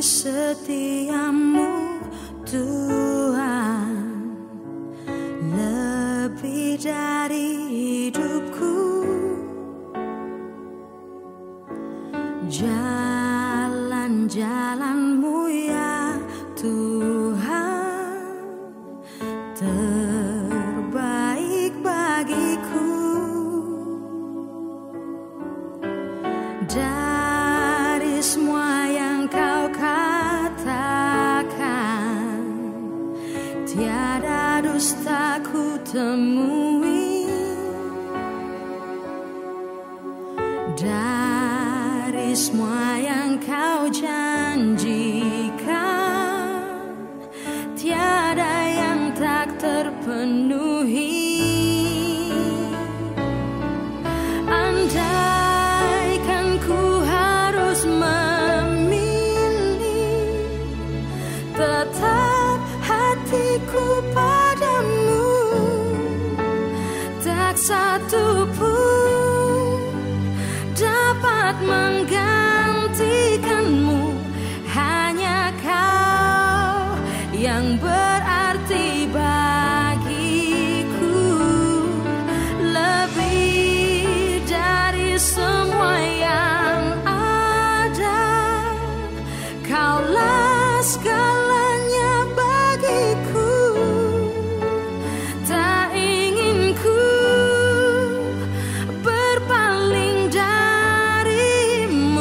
setiamu Tuhan, lebih dari hidupku. Jalan-jalanmu ya Tuhan, terbaik bagiku. Dari semua yang kau katakan, tiada dusta ku temui. Dari semua yang kau janjikan, tiada yang tak terpenuhi. Andaikan ku harus memilih, tetap hatiku padamu, tak satu pun dapat menggantikanmu. Hanya kau yang berarti bagiku, lebih dari semua yang ada. Kaulah segalanya bagiku, tak ingin ku berpaling darimu.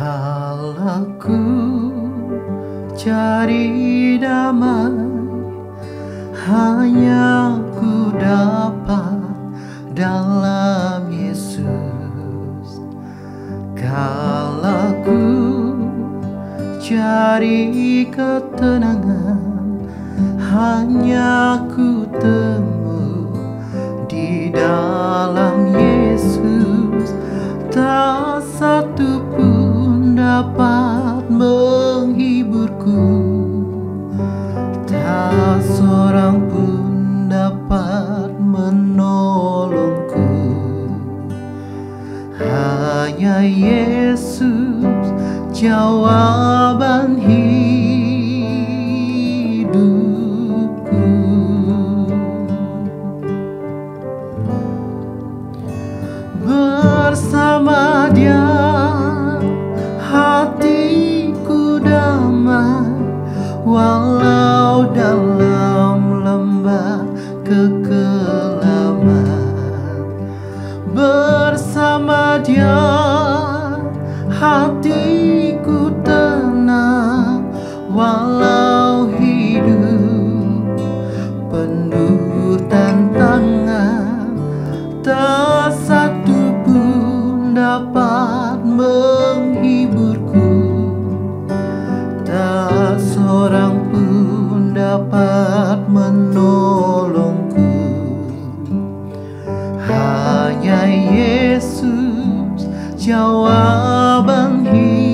Kalau ku cari damai, hanya ku dapat dalam Yesus. Kalau ku cari ketenangan, hanya ku temu di dalam Yesus. Tak satu pun dapat menghiburku, tak seorang pun dapat menolongku. Hanya Yesus jawaban hidupku. Bersama Dia hatiku damai, walau dalam lembah kekelaman. Bersama Dia hatiku tenang, walau hidup penuh tantangan. Tak satu pun dapat menghiburku, tak seorang pun dapat menolongku. Hanya Yesus jawaban hidupku.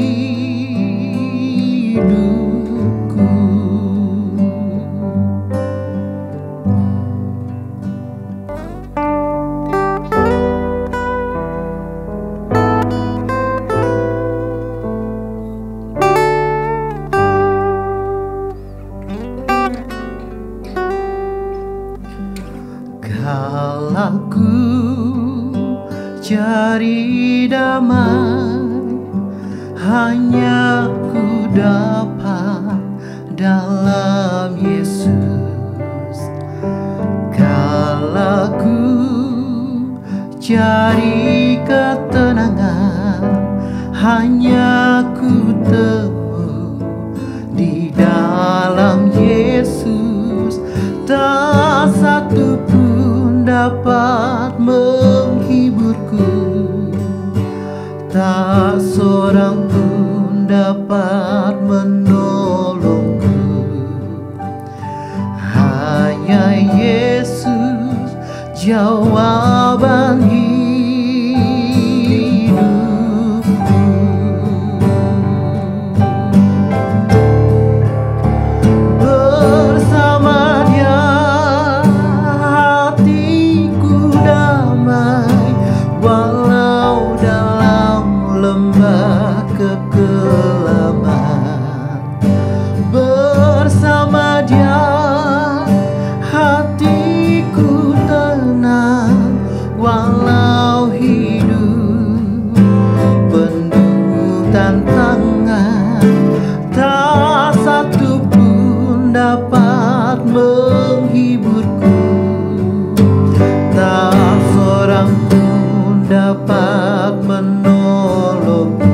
Kalau ku cari damai, hanya ku dapat dalam Yesus. Kalau ku cari ketenangan, hanya ku temu di dalam Yesus. Tak satu pun dapat menghiburku, tak seorang pun dapat menolongku. Hanya Yesus jawaban hidupku. Bersama Dia hatiku damai, walau dalam lembah kekelaman. Bersama Dia hatiku tenang, walau hidup penuh tantangan. Tak satu pun dapat menghiburku, tak seorang pun dapat menolongku.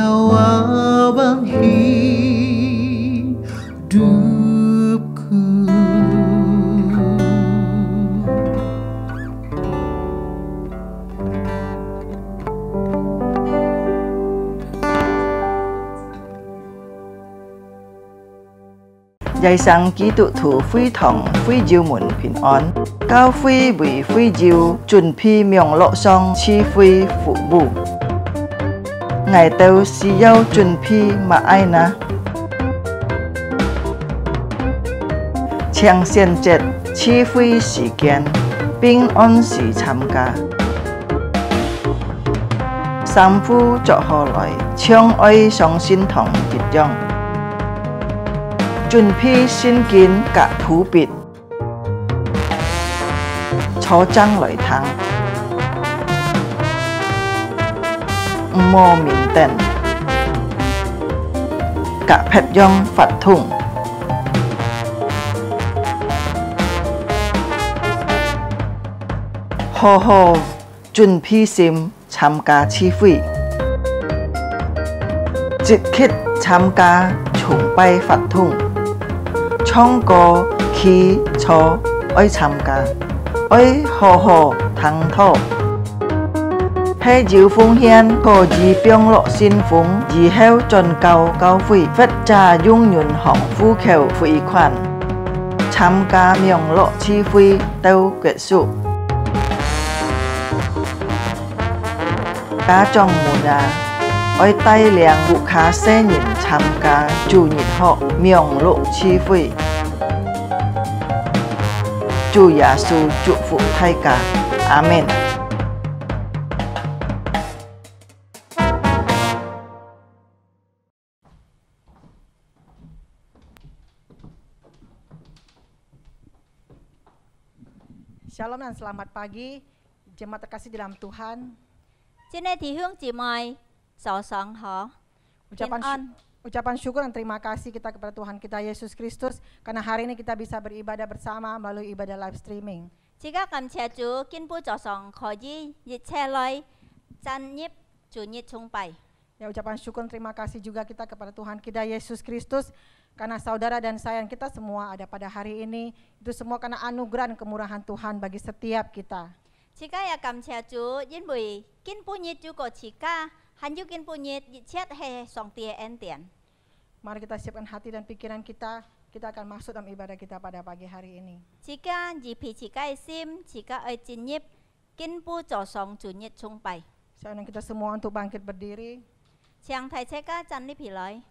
jawaban hidupku. Dạy sang ký tụ thủ phi thòng phi diêu mùn bình an, cao phi vì phi diêu chuẩn phi miệng lộ song chi phi phụ bù. Ngày tàu xì dâu chuẩn phi mà ai na. Chàng xiên chết chi phi sĩ kiến, bình an sĩ tham ca. Sam phu cho họ lại, chong oi song xin thòng dịch dòng. Chuẩn phi xin kiến cả thú bịt, cho trăng lợi thắng, mô mình tên, cả phép dòng phạt thùng. Hồ hồ chuẩn phi sim tham ca chi phi, dịch khít tham ca chung bay phạt thùng. Trong có khi cho ơi tham gia, ơi hồ hồ thắng thọ. Hệ diệu phương hiền có dì biong lộ xin phúng, dì heo tròn cao phủy, phết trà dung nhuận hỏng phu khều phủy khoản. Tham gia miệng lộ chi phủy tâu kết束. Cá trong mùa nhà, ôi tay liang vụ khá xe nhìn tham gia chủ nhịt họ miệng lộ chi phủy. Chúa Giêsu chúc phúc thay cả. Amen. Shalom dan selamat pagi, jemaat terkasih dalam Tuhan. 今天弟兄姊妹早上好，平安。 Ucapan syukur dan terima kasih kita kepada Tuhan kita Yesus Kristus karena hari ini kita bisa beribadah bersama melalui ibadah live streaming. 而家感謝主，今朝早上可以熱車來讚業主日崇拜。 Ya, ucapan syukur dan terima kasih juga kita kepada Tuhan kita Yesus Kristus karena saudara dan sayang kita semua ada pada hari ini. Itu semua karena anugerah dan kemurahan Tuhan bagi setiap kita. 而家也感謝主，因為今半日主個時間，還有今半日熱車係上帝嘅恩典。 Mari kita siapkan hati dan pikiran kita akan masuk dalam ibadah kita pada pagi hari ini. 而家預備自己嘅心，自己愛進入今朝早上主日崇拜。 Saya undang kita semua untuk bangkit berdiri. 請提車家站立起來。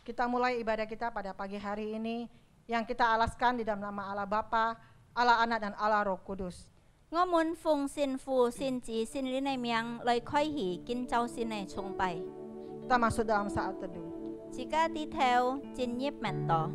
Kita mulai ibadah kita pada pagi hari ini yang kita alaskan di dalam nama Allah Bapa, Allah Anak dan Allah Roh Kudus. 我們奉聖父、聖子、聖靈嘅名來開始今朝先嘅崇拜。 Kita masuk dalam saat teduh. 自家低頭進入默禱。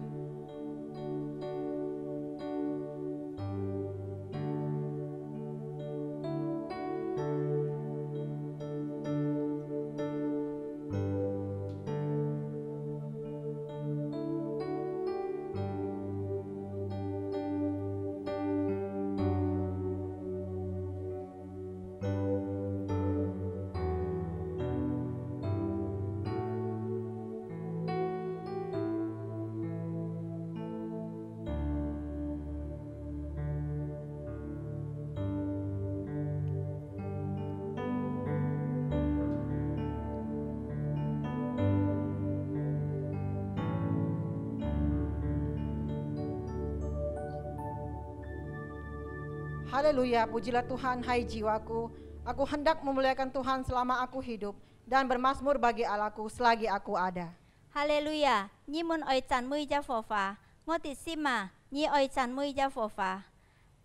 Haleluya, pujilah Tuhan, hai jiwaku. Aku hendak memuliakan Tuhan selama aku hidup dan bermazmur bagi Allahku selagi aku ada. Haleluya, nhi muốn ơi chăn mui cha phò phà, ngô tịt sim mà, nhi ơi chăn mui cha phò phà,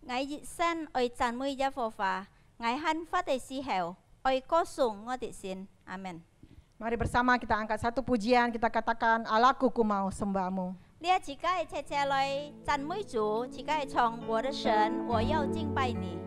ngài dị sen ơi chăn mui cha phò phà, ngài han phát tây si heo, ơi có sung ngô tịt sin, amen. Mari bersama kita angkat satu pujian, kita katakan Allahku ku mau sembahmu. 列起该切切来赞美主，起该唱我的神，我要敬拜你。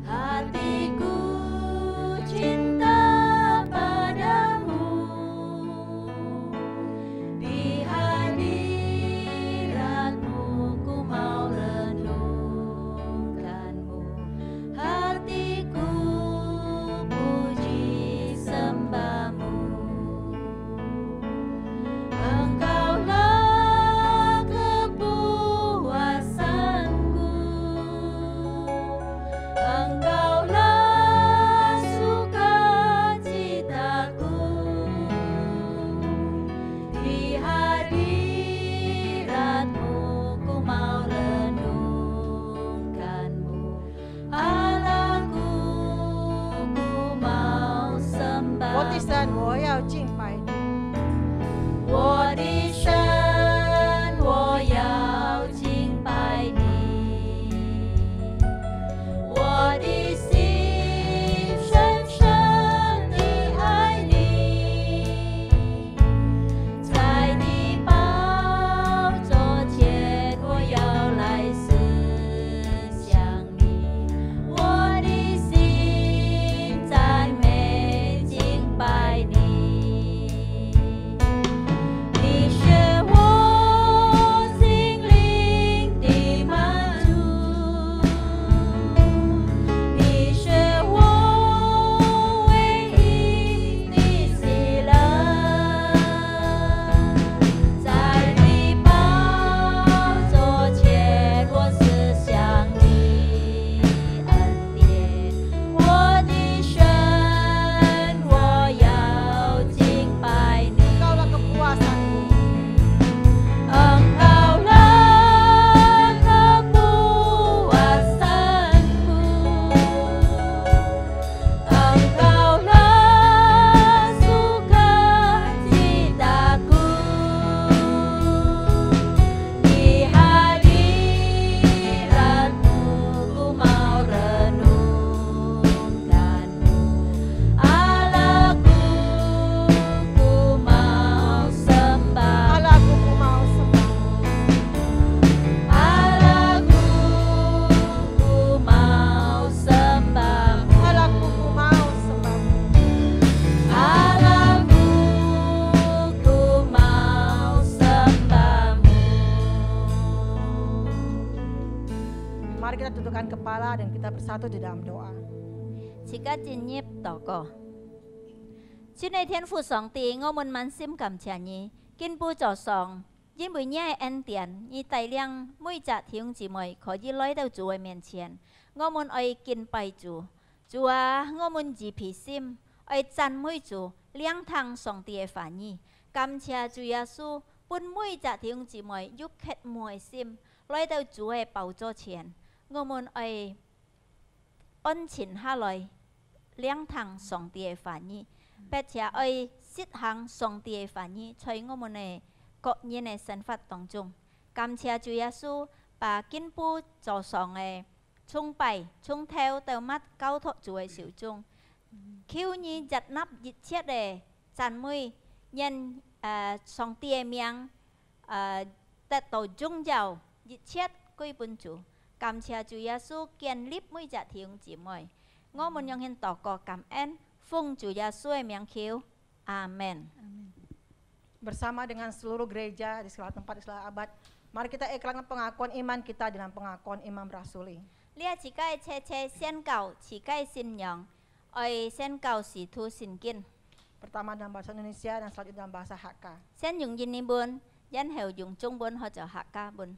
Hatiku 神，我要敬拜你。我的神，我要敬拜你，我的心深深地爱你，在你宝座前，我要来思想你，我的心赞美敬拜你。你是我心灵的满足，你是我唯一的喜乐，在你宝座前，我思想你恩典，我的神，我要敬拜你。 Engkaulah kepuasanku. Engkaulah kepuasanku, Engkaulah sukacitaku, di hadiratmu ku mau renungkanmu, Allahku ku mau sembah. Allahku, ku mau sembah. Allahku, ku mau sembahmu. Allahku, ku mau sembah. Allahku, ku mau sembahmu. Mari kita tundukkan kepala dan kita bersatu di dalam doa. 此刻进入祷告。亲爱天父上帝，我们满心感谢你，敬拜早上，因为你的恩典，你带领每隻弟兄姊妹可以來到主的面前。我們愛敬拜主，主啊，我們自卑心，愛讚美主，兩堂上帝的話語。感謝主耶穌，本每隻弟兄姊妹用渴慕的心來到主的寶座前，我們愛安靜下來。 兩堂上帝的話語，並且愛實行上帝的話語，在我們的個人的生活當中。感謝主耶穌，把肩部座上的崇拜，從頭到尾交託主的手中。求你接納一切的讚美，因上帝的名得到榮耀，一切歸本主。感謝主耶穌建立每隻弟兄姊妹。 我們用獻禱告感恩，奉主耶穌的名求，阿門。 Bersama dengan seluruh gereja di segala tempat di segala abad, mari kita iklankan pengakuan iman kita dengan pengakuan imam rasuli. 呢一次嘅車車宣告，次嘅信仰，愛宣告使徒信經。 Pertama dalam bahasa Indonesia dan selanjutnya dalam bahasa Hakka. 先用印尼文，然後用中文或者客家文。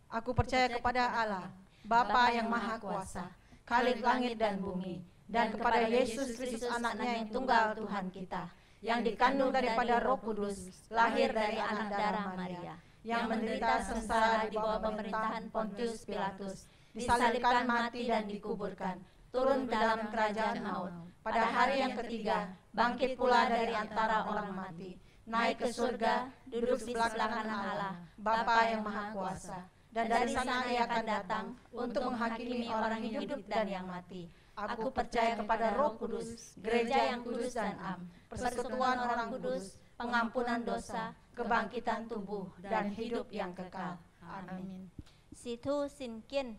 Aku percaya kepada Allah, Bapa yang Maha Kuasa, Khalik langit dan bumi, dan kepada Yesus Kristus anaknya yang tunggal Tuhan kita, yang dikandung daripada Roh Kudus, lahir dari anak darah Maria, yang menderita sengsara di bawah pemerintahan Pontius Pilatus, disalibkan mati dan dikuburkan, turun ke dalam kerajaan maut, pada hari yang ketiga, bangkit pula dari antara orang mati, naik ke surga, duduk di sebelah kanan Allah, Bapa yang Maha Kuasa. Dan dari sana ia akan datang untuk menghakimi orang yang hidup dan yang mati. Aku percaya kepada Roh Kudus, gereja yang kudus dan am, persekutuan orang kudus, pengampunan dosa, kebangkitan tubuh, dan hidup yang kekal. Amin. 使徒信經，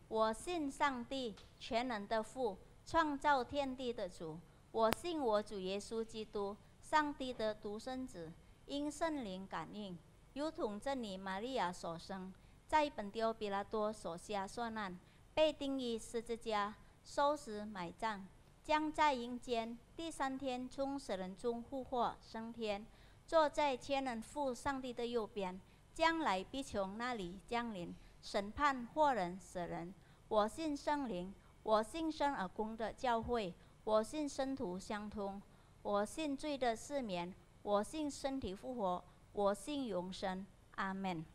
我信上帝全能的父，創造天地的主。我信我主耶穌基督，上帝的獨生子，因聖靈感應，如同真理瑪利亞所生。 在本丟比拉多手下受難，被釘於十字架，受死埋葬，將在陰間，第三天從死人中復活升天，坐在全能父上帝的右邊，將來必從那裡降臨，審判活人死人。我信聖靈，我信生而公的教會，我信聖徒相通，我信罪的赦免，我信身體復活，我信永生。阿門。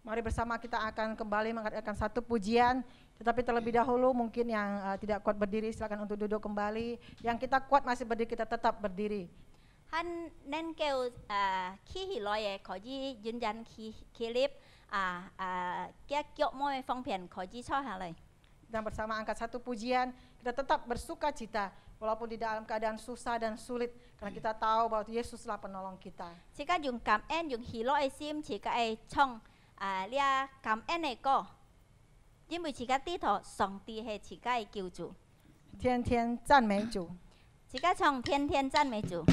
Mari bersama kita akan kembali mengadakan satu pujian. Tetapi terlebih dahulu mungkin yang tidak kuat berdiri silakan untuk duduk kembali. Yang kita kuat masih berdiri kita tetap berdiri. Han nên kêu khi hỉ loi có gìยืนยันkhi clip các chốt môi phong phiền có gì cho hả lời. Dan bersama angkat satu pujian kita tetap bersuka cita walaupun di dalam keadaan susah dan sulit karena kita tahu bahwa Yesuslah penolong kita. Chỉ có dùng cảm ơn dùng hỉ loi sim chỉ có ai trong lia cảm ơn này có.因為chỉ có tí thọ song tí hay chỉ có ai cứu chủ. 天天讚美主。chỉ có trong天天讚美主。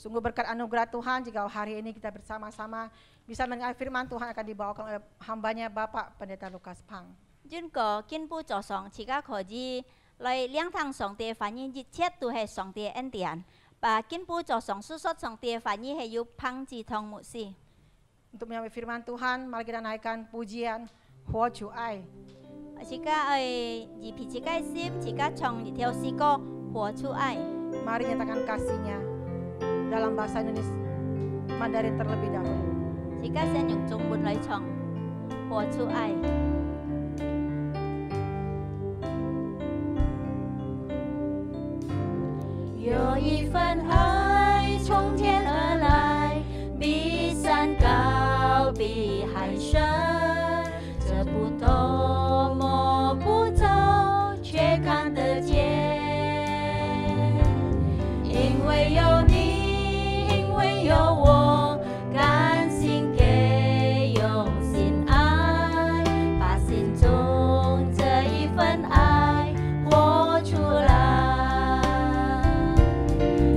Sungguh berkat anugerah Tuhan jika hari ini kita bersama-sama bisa mendengar firman Tuhan akan dibawakan oleh hambanya Bapak Pendeta Lukas Pang. 尊個肩部座上，自家可以來兩堂上帝反映一切都係上帝恩典。把肩部座上述說上帝反映係要幫助同牧師。 Untuk menyambut firman Tuhan, mari kita naikkan pujian Hua Chu Ai. 自家二皮自家心，自家唱一條詩歌，活出愛。 Mari nyatakan kasihnya dalam bahasa Indonesia Mandarin terlebih dahulu. 自家先用中文來唱，活出愛。 有一份愛從天而來，比山高，比海深，這不透摸不着，卻看得見。因為有你，因為有我，甘心給，用心愛，把心中這一份愛活出來。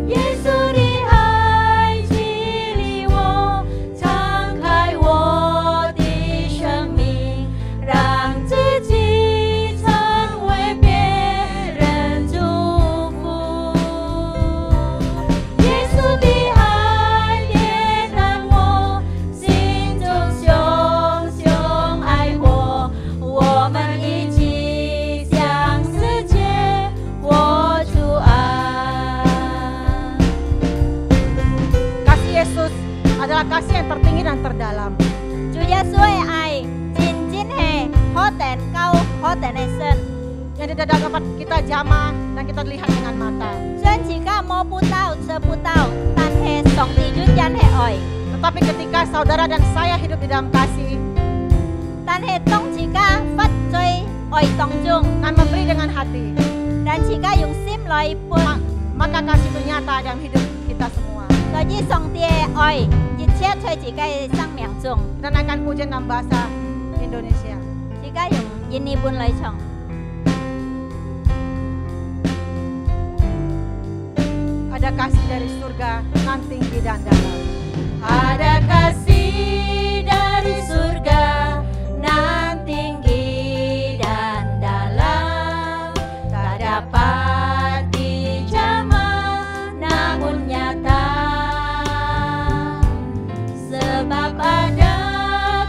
耶穌的愛激勵我，敞開我的生命，讓自己成為別人祝福。耶穌的愛點燃我心中熊熊愛火，我們一起向世界活出愛。 Yesus adalah kasih yang tertinggi dan terdalam. 主耶穌嘅愛，真係可定高，可定嘅深， Yang tidak dapat kita jamah dan kita lihat dengan mata. 雖然自家摸不到、吃不到，但係上帝原因係愛。 Tetapi ketika saudara dan saya hidup di dalam kasih 但係當自家發在愛當中， dan memberi dengan hati, 讓自家用心來伴， maka kasih itu nyata dalam hidup kita semua. 所以上帝嘅愛一切在自家嘅生命中， Kita naikkan pujian dalam bahasa Indonesia. 自家用印尼本來唱。 Ada kasih dari surga nan tinggi dan dalam. Ada kasih dari surga nan tinggi dan dalam, tak dapat dijamah namun nyata. Sebab ada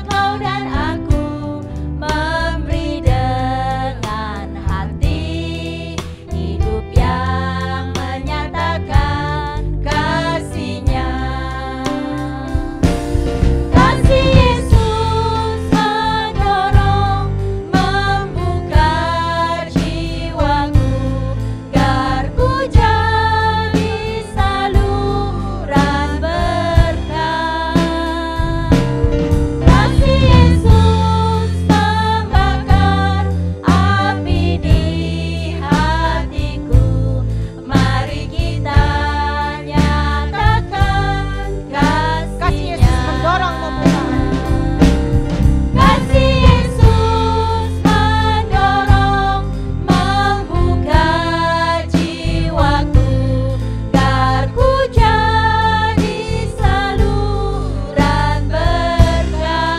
kau dan aku memberi dengan hati hidup yang menyatakan kasih-Nya. Kasih Yesus mendorong, membuka jiwaku, agar ku jadi saluran berkah. Kasih Yesus membakar api di hatiku, mari kita nyatakan Kasih Yesus mendorong membuka. Kasih Yesus mendorong, membuka jiwaku, agar ku jadi saluran berkah.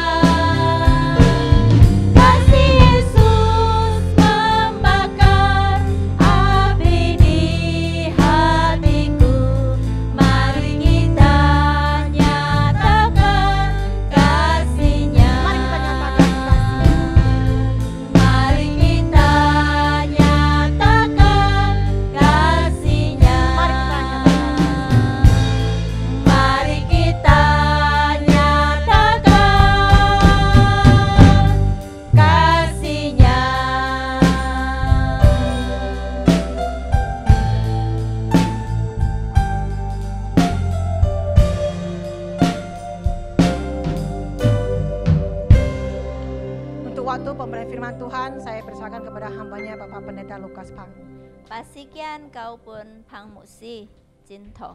Kasih Yesus membakar api di hatiku, mari kita nyatakan kasih-Nya. Mari kita nyatakan Mari kita nyatakan kasih-Nya. Mari kita nyatakan kasih-Nya. Untuk waktu pemberian firman Tuhan, saya persilakan kepada hambanya Bapak Pendeta Lukas Pang. Pastikan kau pun pang musi cinta.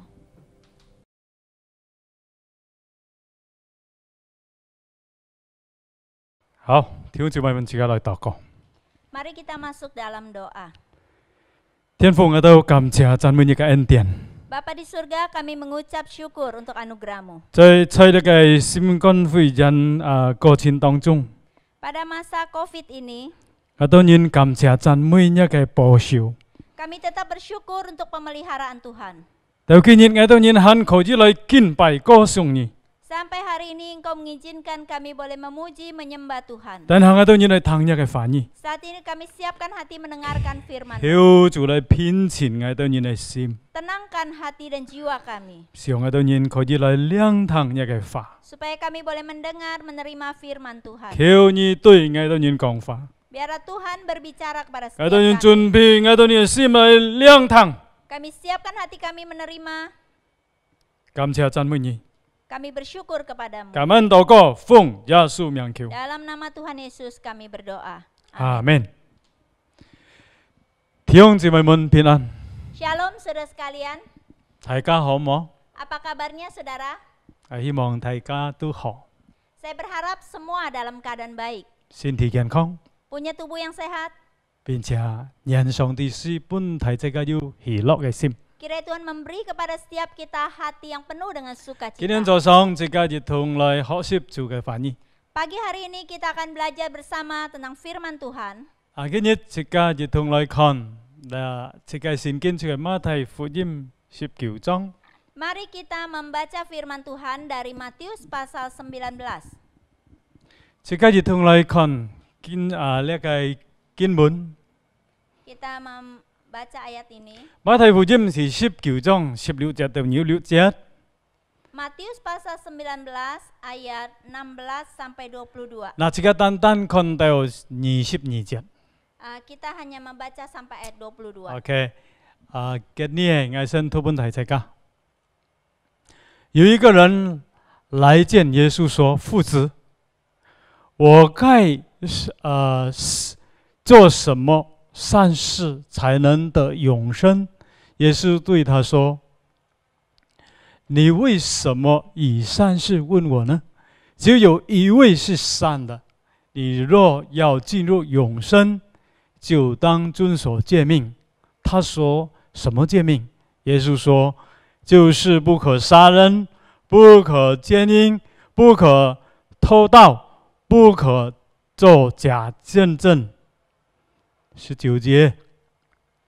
好，弟兄姊妹們，自己來禱告。 Mari kita masuk dalam doa. 天父，我都感謝讚美你嘅恩典， Bapa di surga, kami mengucap syukur untuk anugerah-Mu. 在呢個新冠肺炎過程當中， Pada masa COVID ini, 我當然感謝讚美呢個保守。 kami tetap bersyukur untuk pemeliharaan Tuhan. 但今日我當然很可以來敬拜歌頌你， Sampai hari ini Engkau mengizinkan kami boleh memuji, menyembah Tuhan. 但係我當然來聽呢個翻譯， Saat ini kami siapkan hati mendengarkan firman. 求主來偏前我當然來心， Tenangkan hati dan jiwa kami, 希望我當然可以來聆聽呢個話， supaya kami boleh mendengar, menerima firman Tuhan. 求你對我當然講話， Biarlah Tuhan berbicara kepada 我當然 setiap kami. 準備我當然心來聆聽， Kami siapkan hati kami menerima. 感謝讚美你， Kami bersyukur kepadamu. 感恩禱告，奉耶穌名求， Dalam nama Tuhan Yesus kami berdoa. 阿門。弟兄姊妹們平安， Shalom saudara sekalian. 大家好冇？ Apa kabarnya saudara? 希望大家都好， Saya berharap semua dalam keadaan baik. 身體健康， Punya tubuh yang sehat. 並且讓上帝施本大家有喜樂嘅心。 Kiranya Tuhan memberi kepada setiap kita hati yang penuh dengan 今 sukacita. 天早上大家一同來學習主嘅翻譯。 Pagi hari ini kita akan belajar bersama tentang firman Tuhan. 今日大家一同來看，這個聖經出嘅馬太福音19章。 Mari kita membaca firman Tuhan dari Matius pasal 19. 大家一同來看呢個經文。 Kita membaca ayat ini. 馬太福音是19章16節到26節。 Matius pasal 19 ayat 16 sampai 22. 嗱，這個單單看到22節。 Kita hanya membaca sampai ayat 22. OK，今日我先讀本題大家。有一個人來見耶穌說：“夫子，我該做什麼善事才能得永生？”耶穌對他說：“你為什麼以善事問我呢？只有一位是善的。你若要進入永生，就當遵守誡命。”他說：“什麼誡命？”耶穌說：“就是不可殺人，不可奸淫，不可偷盜，不可作假見證。”19節，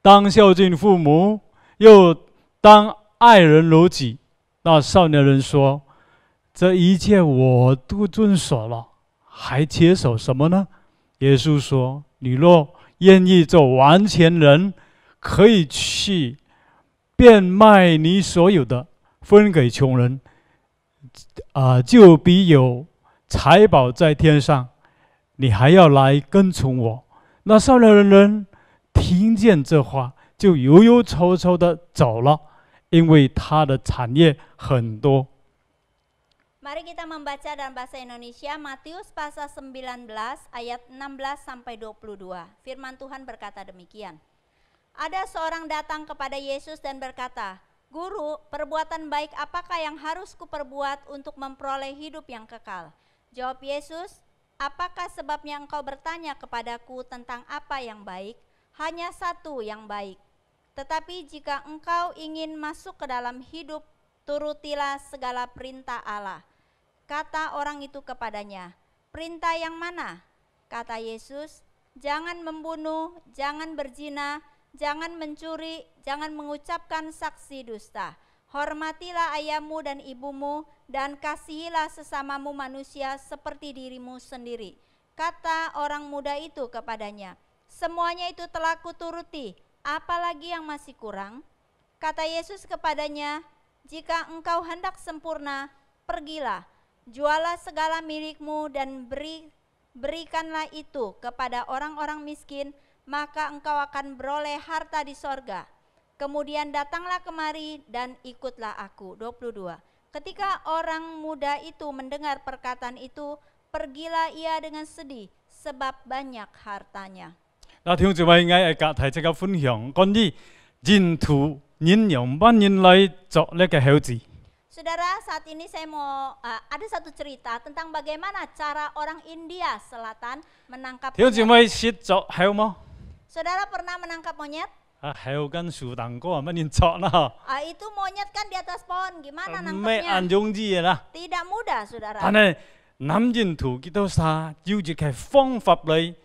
當孝敬父母，又當愛人如己。那少年人說：“這一切我都遵守了，還缺少什麼呢？”耶穌說：“你若願意做完全人，可以去變賣你所有的，分給窮人，就必有財寶在天上。你還要來跟從我。”那少年人聽見這話，就憂憂愁愁的走了，因為他的產業很多。 Mari kita membaca dalam bahasa Indonesia Matius pasal 19 ayat 16 sampai 22. Firman Tuhan berkata demikian. Ada seorang datang kepada Yesus dan berkata, "Guru, perbuatan baik apakah yang harus kuperbuat untuk memperoleh hidup yang kekal?" Jawab Yesus, "Apakah sebabnya engkau bertanya kepadaku tentang apa yang baik? Hanya satu yang baik. Tetapi jika engkau ingin masuk ke dalam hidup, turutilah segala perintah Allah." Kata orang itu kepadanya, "Perintah yang mana?" Kata Yesus, "Jangan membunuh, jangan berzina, jangan mencuri, jangan mengucapkan saksi dusta. Hormatilah ayahmu dan ibumu, dan kasihilah sesamamu manusia seperti dirimu sendiri." Kata orang muda itu kepadanya, "Semuanya itu telah kuturuti, apalagi yang masih kurang?" Kata Yesus kepadanya, "Jika engkau hendak sempurna, pergilah, jualah segala milikmu dan berikanlah itu kepada orang-orang miskin, maka engkau akan beroleh harta di sorga. Kemudian datanglah kemari dan ikutlah aku." 22. Ketika orang muda itu mendengar perkataan itu, pergilah ia dengan sedih sebab banyak hartanya. 嗱，聽住位我隔提即刻分享關於人圖人用班人來作呢個孝字。 Saudara, saat ini saya mau ada satu cerita tentang bagaimana cara orang India Selatan menangkap 聽住 monyet. 位識作孝麼？ Saudara pernah menangkap monyet? heo kan树蛋糕乜嘢作啦？ Itu monyet kan di atas pohon, gimana 咩 nangkepnya? 眼容易啦？ Tidak mudah, saudara. 但係諗認圖基督沙要住嘅方法嚟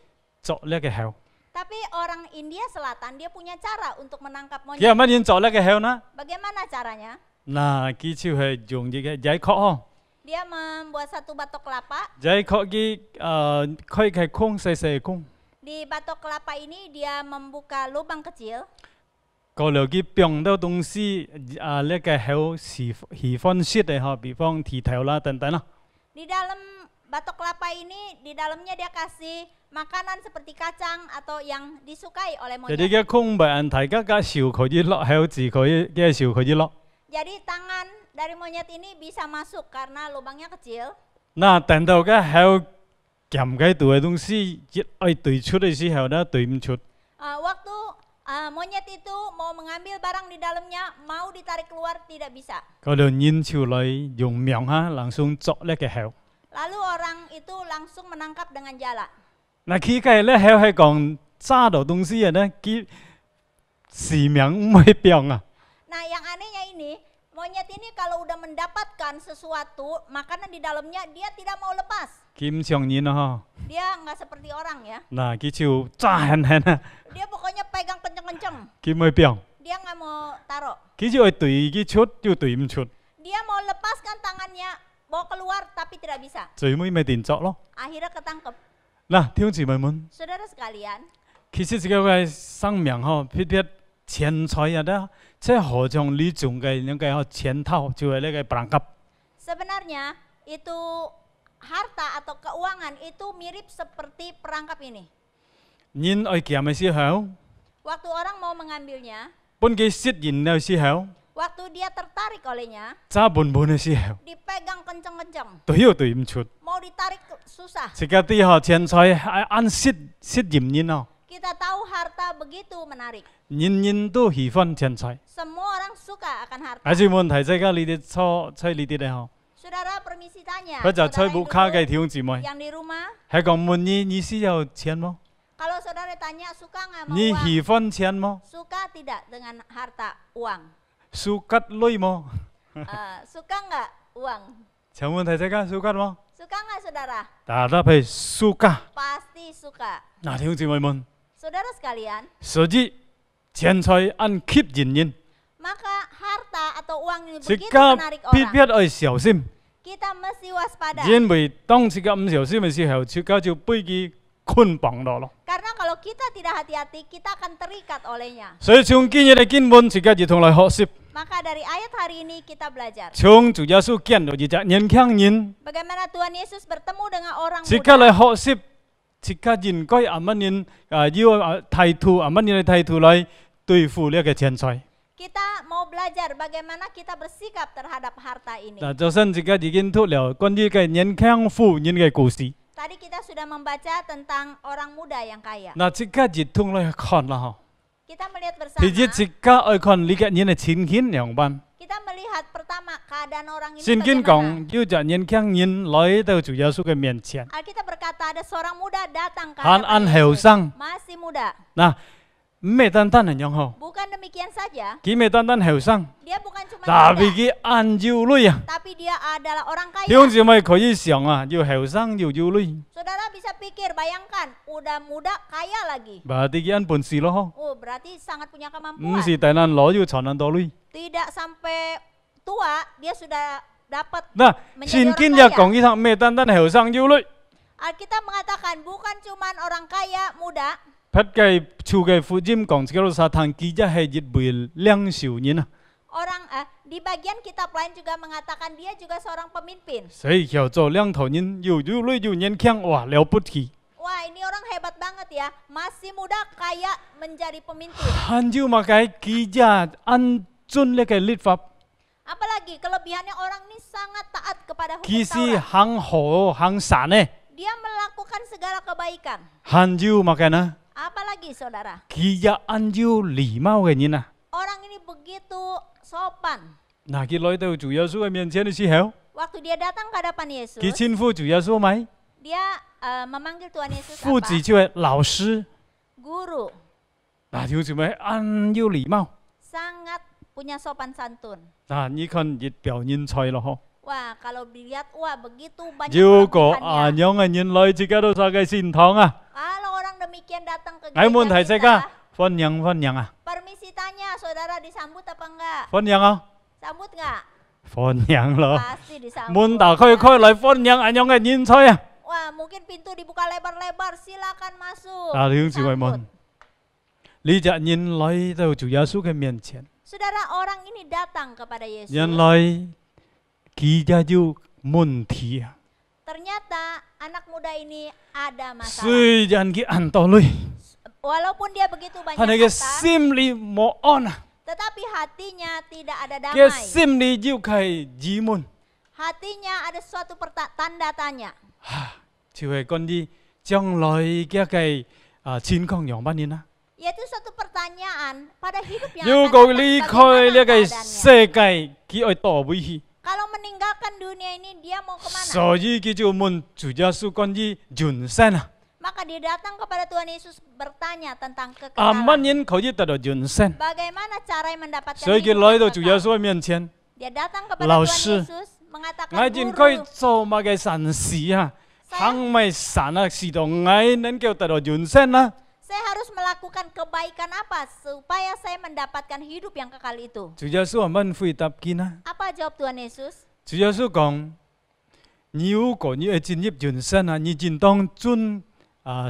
作呢個heo。 Tapi orang India Selatan dia punya cara untuk menangkap 佢 monyet. 係乜嘢作呢個heo呢？ Bagaimana caranya? 嗱，佢就係用呢個giải殼哦， Dia membuat satu batok kelapa. giải殼嘅開嘅空細細空， Di batok kelapa ini dia membuka lubang kecil. 過了佢變到東西呢個heo喜歡食嘅嗬，比方蹄頭啦等等啦。 Di dalam batok kelapa ini, di dalamnya dia kasih makanan seperti kacang atau yang disukai oleh 就呢 monyet. 個空白人大家嘅小佢啲落，heo 自佢嘅小佢啲落。 Jadi tangan dari monyet ini bisa masuk karena lubangnya kecil. 嗱，等到嘅heo撳嘅度嘅東西一愛對出嘅時候呢，對唔出。 Waktu monyet itu mau mengambil barang di dalamnya, mau ditarik keluar tidak bisa. 嗰度認出嚟用命哈，langsung 作呢個heo。 Lalu orang itu langsung menangkap dengan jala. 嗱，佢嘅咧heo係講揸到東西嘅呢，佢時命唔會變啊。 Nah, yang anehnya ini, monyet ini kalau udah mendapatkan sesuatu, makanan di dalamnya dia tidak mau lepas. 佢唔像人啊， Dia nggak seperti orang ya. 嗱，佢就揸狠狠啊， Dia pokoknya pegang kenceng-kenceng. 佢唔會變， Dia nggak mau taruh. 佢就係對佢出就對唔出， Dia mau lepaskan tangannya, bawa keluar tapi tidak bisa. 最尾咪電作咯。 Akhirnya ketangkep. 嗱，弟兄姊妹們， Saudara sekalian, 其實自己嘅生命嗬，撇撇錢財啊咧，即係何況呢種嘅那個錢頭就係呢個perangkap。 sebenarnya itu harta atau keuangan itu mirip seperti perangkap ini. 人愛kiếm嘅時候， Waktu orang mau mengambilnya, 本佢識人嘅時候， waktu dia tertarik olehnya, 揸本本嘅時候， dipegang kenceng-kenceng, 對又對唔出。 mau ditarik susah. 自家啲嗬錢財係按識任人哦， Kita tahu harta begitu menarik. 人人都喜歡錢財。 Semua orang suka akan harta. 還是問題即係呢啲錯猜呢啲咧嗬， Saudara permisi tanya, 佢就 saudara 猜 yang 冇卡嘅 duduk, 弟兄姊妹， yang di rumah, 係講問你需要錢麼？ kalau saudara tanya suka nggak mau 你 uang? 喜歡錢麼？ Suka tidak dengan harta uang? 蘇吉女麼？ Suka nggak uang? 請問題即係蘇吉麼？ Suka nggak saudara? 答得係蘇吉。 Pasti suka. 嗱，弟兄姊妹們， Saudara sekalian, 所以錢財按吸引人， maka harta atau uang ini 自 begitu 家 menarik 必 orang. 必愛小心， Kita mesti waspada. 因為當自家唔小心嘅時候，自家就被佢捆綁咗咯。 Karena kalau kita tidak hati-hati, kita akan terikat olehnya. 所以從今日嘅經文，自家就同嚟學習， Maka dari ayat hari ini kita belajar 從主耶穌見到一隻年輕人， bagaimana Tuhan Yesus bertemu dengan orang 自家嚟 muda. 學習，自家應該按乜嘢要態度，按乜嘢態度嚟對付呢個錢財。 Kita mau belajar bagaimana kita bersikap terhadap harta ini. 嗱，早晨自家已經讀了關於嘅年輕婦人嘅故事， Tadi kita sudah membaca tentang orang muda yang kaya. 嗱，自家就同嚟看啦嗬。 Kita melihat 其實 bersama, 自家愛看呢個人嘅前景兩班。 kita melihat pertama keadaan orang ini 聖經 bagaimana. 講，要隻年輕人來到主耶穌嘅面前， Alkitab berkata ada seorang muda datang ke 還 hadapan 按後 Yesus. 生。 Masih muda. 嗱，唔係單單係樣嗬， Bukan demikian saja, 佢唔係單單後生， dia bukan cuma 但係 muda, 佢按要女啊。 tapi dia adalah orang 弟兄 kaya. 姊妹可以想啊，要後生要要女， Saudara bisa pikir, bayangkan, udah muda kaya lagi. berarti佢按本事咯 Berarti sangat punya 嗬，唔 kemampuan. 是大難攞要才能多女。 Tidak sampai tua, dia sudah dapat. 嗱， Menjadi 聖經 orang 一 kaya. 講呢趟咩單單後生要女， Alkitab mengatakan bukan cuma orang kaya muda, 不計處嘅福音講自己都撒旦記者係熱為兩少年啊， di bagian kitab lain juga mengatakan dia juga seorang pemimpin. 所以叫做兩頭人又要女又年輕，哇了不起。 Wah, ini orang hebat banget ya, masih muda kaya menjadi pemimpin. 很少嘛嘅記者按遵呢個律法， Apalagi kelebihannya orang ini sangat taat kepada hukum 其實 Taurat. 行好行善呢， Dia melakukan segala kebaikan. 很少嘛嘅呢， Apalagi saudara, 記者按照禮貌嘅人啊。 orang ini begitu sopan. 嗱，佢來到主耶穌嘅面前嘅時候， Waktu dia datang ke hadapan Yesus, 佢稱呼主耶穌咪？ dia memanggil Tuhan Yesus 父 apa? 子就係老師。 Guru. Nah,弟兄姊妹，很有礼貌。 sangat punya sopan santun. 嗱，你看熱表人才咯，嗬。 Wah, kalau dilihat, wah begitu banyak 如果 kelebihannya. 樣嘅人來自己都晒嘅善堂啊， Kalau orang demikian datang ke 有冇問題 gereja 即啊 kita,？歡迎啊， permisi tanya, saudara disambut apa enggak? 歡迎啊， Sambut enggak? 歡迎咯。 Pasti disambut. 門打開嚟歡迎樣嘅人才啊！ Wah, mungkin pintu dibuka lebar-lebar, silakan masuk. 啊，弟兄姊妹 Sambut. 們，呢隻人來到主耶穌嘅面前， Saudara, orang ini datang kepada Yesus. 原來佢家有問題啊。 Ternyata anak muda ini ada masalah. 雖然佢很多累， Walaupun dia begitu 但 banyak 係佢 harta, 心裏冇安啊， tetapi hatinya tidak ada 佢 damai. 心裏要係疑問， Hatinya ada suatu tanda tanya. 就係關於將來嘅情況樣乜嘢啊？ Yaitu suatu pertanyaan pada hidup yang 如 akan 果 datang, 離開 bagaimana 呢個 keadaannya. 世界，佢愛到位去， Kalau meninggalkan dunia ini, dia mau kemana? 所以佢就問主耶穌關於人生啊。 Maka dia datang kepada Tuhan Yesus bertanya tentang 啊，乜 kekekalan. 人可以得到人生？ Bagaimana cara mendapatkan 所以佢 hidup 來 yang 到主耶 kekal? 穌嘅面前， Dia datang kepada Lao Tuhan sư, Yesus mengatakan, 我應該 Guru, 做乜嘅善事啊？ Saya- 行咪善啊，使到我能夠得到人生啊？ saya harus melakukan kebaikan apa supaya saya mendapatkan hidup yang kekal itu? 主耶穌問回答佢啊。 Apa jawab Tuhan Yesus? 主耶穌講：如果你要進入人生啊，你應當遵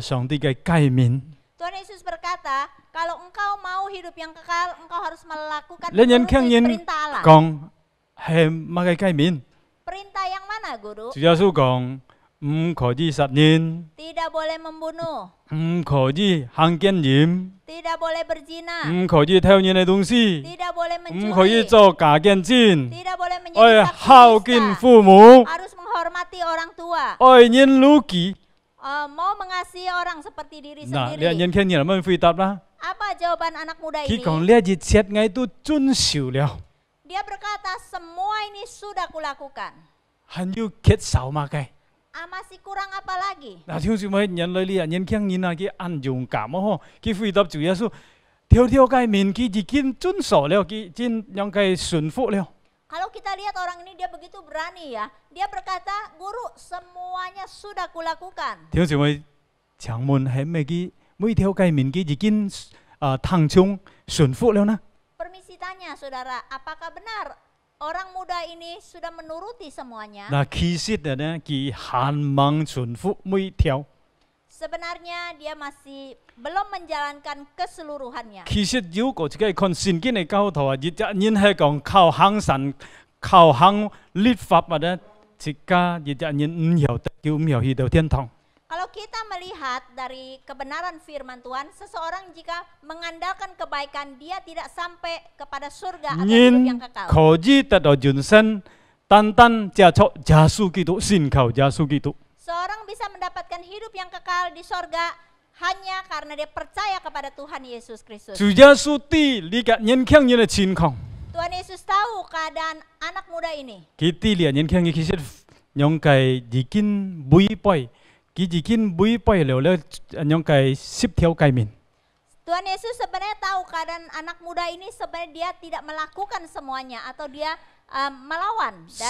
上帝嘅誡命。 Tuhan Yesus berkata, kalau engkau mau hidup yang kekal, engkau harus melakukan Lain yang menuruti kalian perintah Allah. 講係乜嘅誡命？ Perintah yang mana, Guru? 主耶穌講：唔可以殺人， Tidak boleh membunuh, 唔可以行奸淫， tidak boleh berzina, 唔可以偷人嘅東西， tidak boleh 唔可以 mencuri, 做假見證， tidak boleh 愛 menjadi 孝 saksi 敬 dusta, 父母， harus menghormati orang tua, 愛人如己。 mau mengasihi orang seperti diri 嗱，你 sendiri. 人聽人問回答啦。 Apa jawaban anak muda 佢 ini? 講呢一切我都遵守了， Dia berkata, semua ini sudah kulakukan. 還要缺少乜嘅？ Masih kurang apa lagi? 嗱，聽住咪人類呢人聽人啊，佢很勇敢啊！嗬，佢回答主耶穌，條誡命佢已經遵守了，佢真讓佢順服了。 Kalau kita lihat orang ini dia begitu berani ya. Dia berkata, Guru semuanya sudah kulakukan. 聽住咪請問係咪佢每條誡命佢已經聽從順服了呢？ Permisi tanya saudara, apakah benar orang muda ini sudah menuruti semuanya? 嗱，其實呢，佢很忙順服每條。 Sebenarnya dia masih belum menjalankan keseluruhannya. 其實如果自己看聖經嘅教徒啊，日日係講靠行神、靠行律法或者自家日日唔有得救，唔有去到天堂。 Kalau kita melihat dari kebenaran firman Tuhan, seseorang jika mengandalkan kebaikan, dia tidak sampai kepada surga atau hidup yang 人 kekal. 可以得到人生，單單借助耶穌基督，信靠耶穌基督。 Seorang bisa mendapatkan hidup yang kekal di sorga hanya karena dia percaya kepada Tuhan Yesus Kristus. 主耶穌知呢個年輕人嘅情況， Tuhan Yesus tahu keadaan anak muda ini. 佢知呢個年輕人其實讓佢已經違背，佢已經違背了讓佢10條誡命。 Tuhan Yesus sebenarnya tahu keadaan anak muda ini sebenarnya dia tidak melakukan semuanya atau dia melawan 雖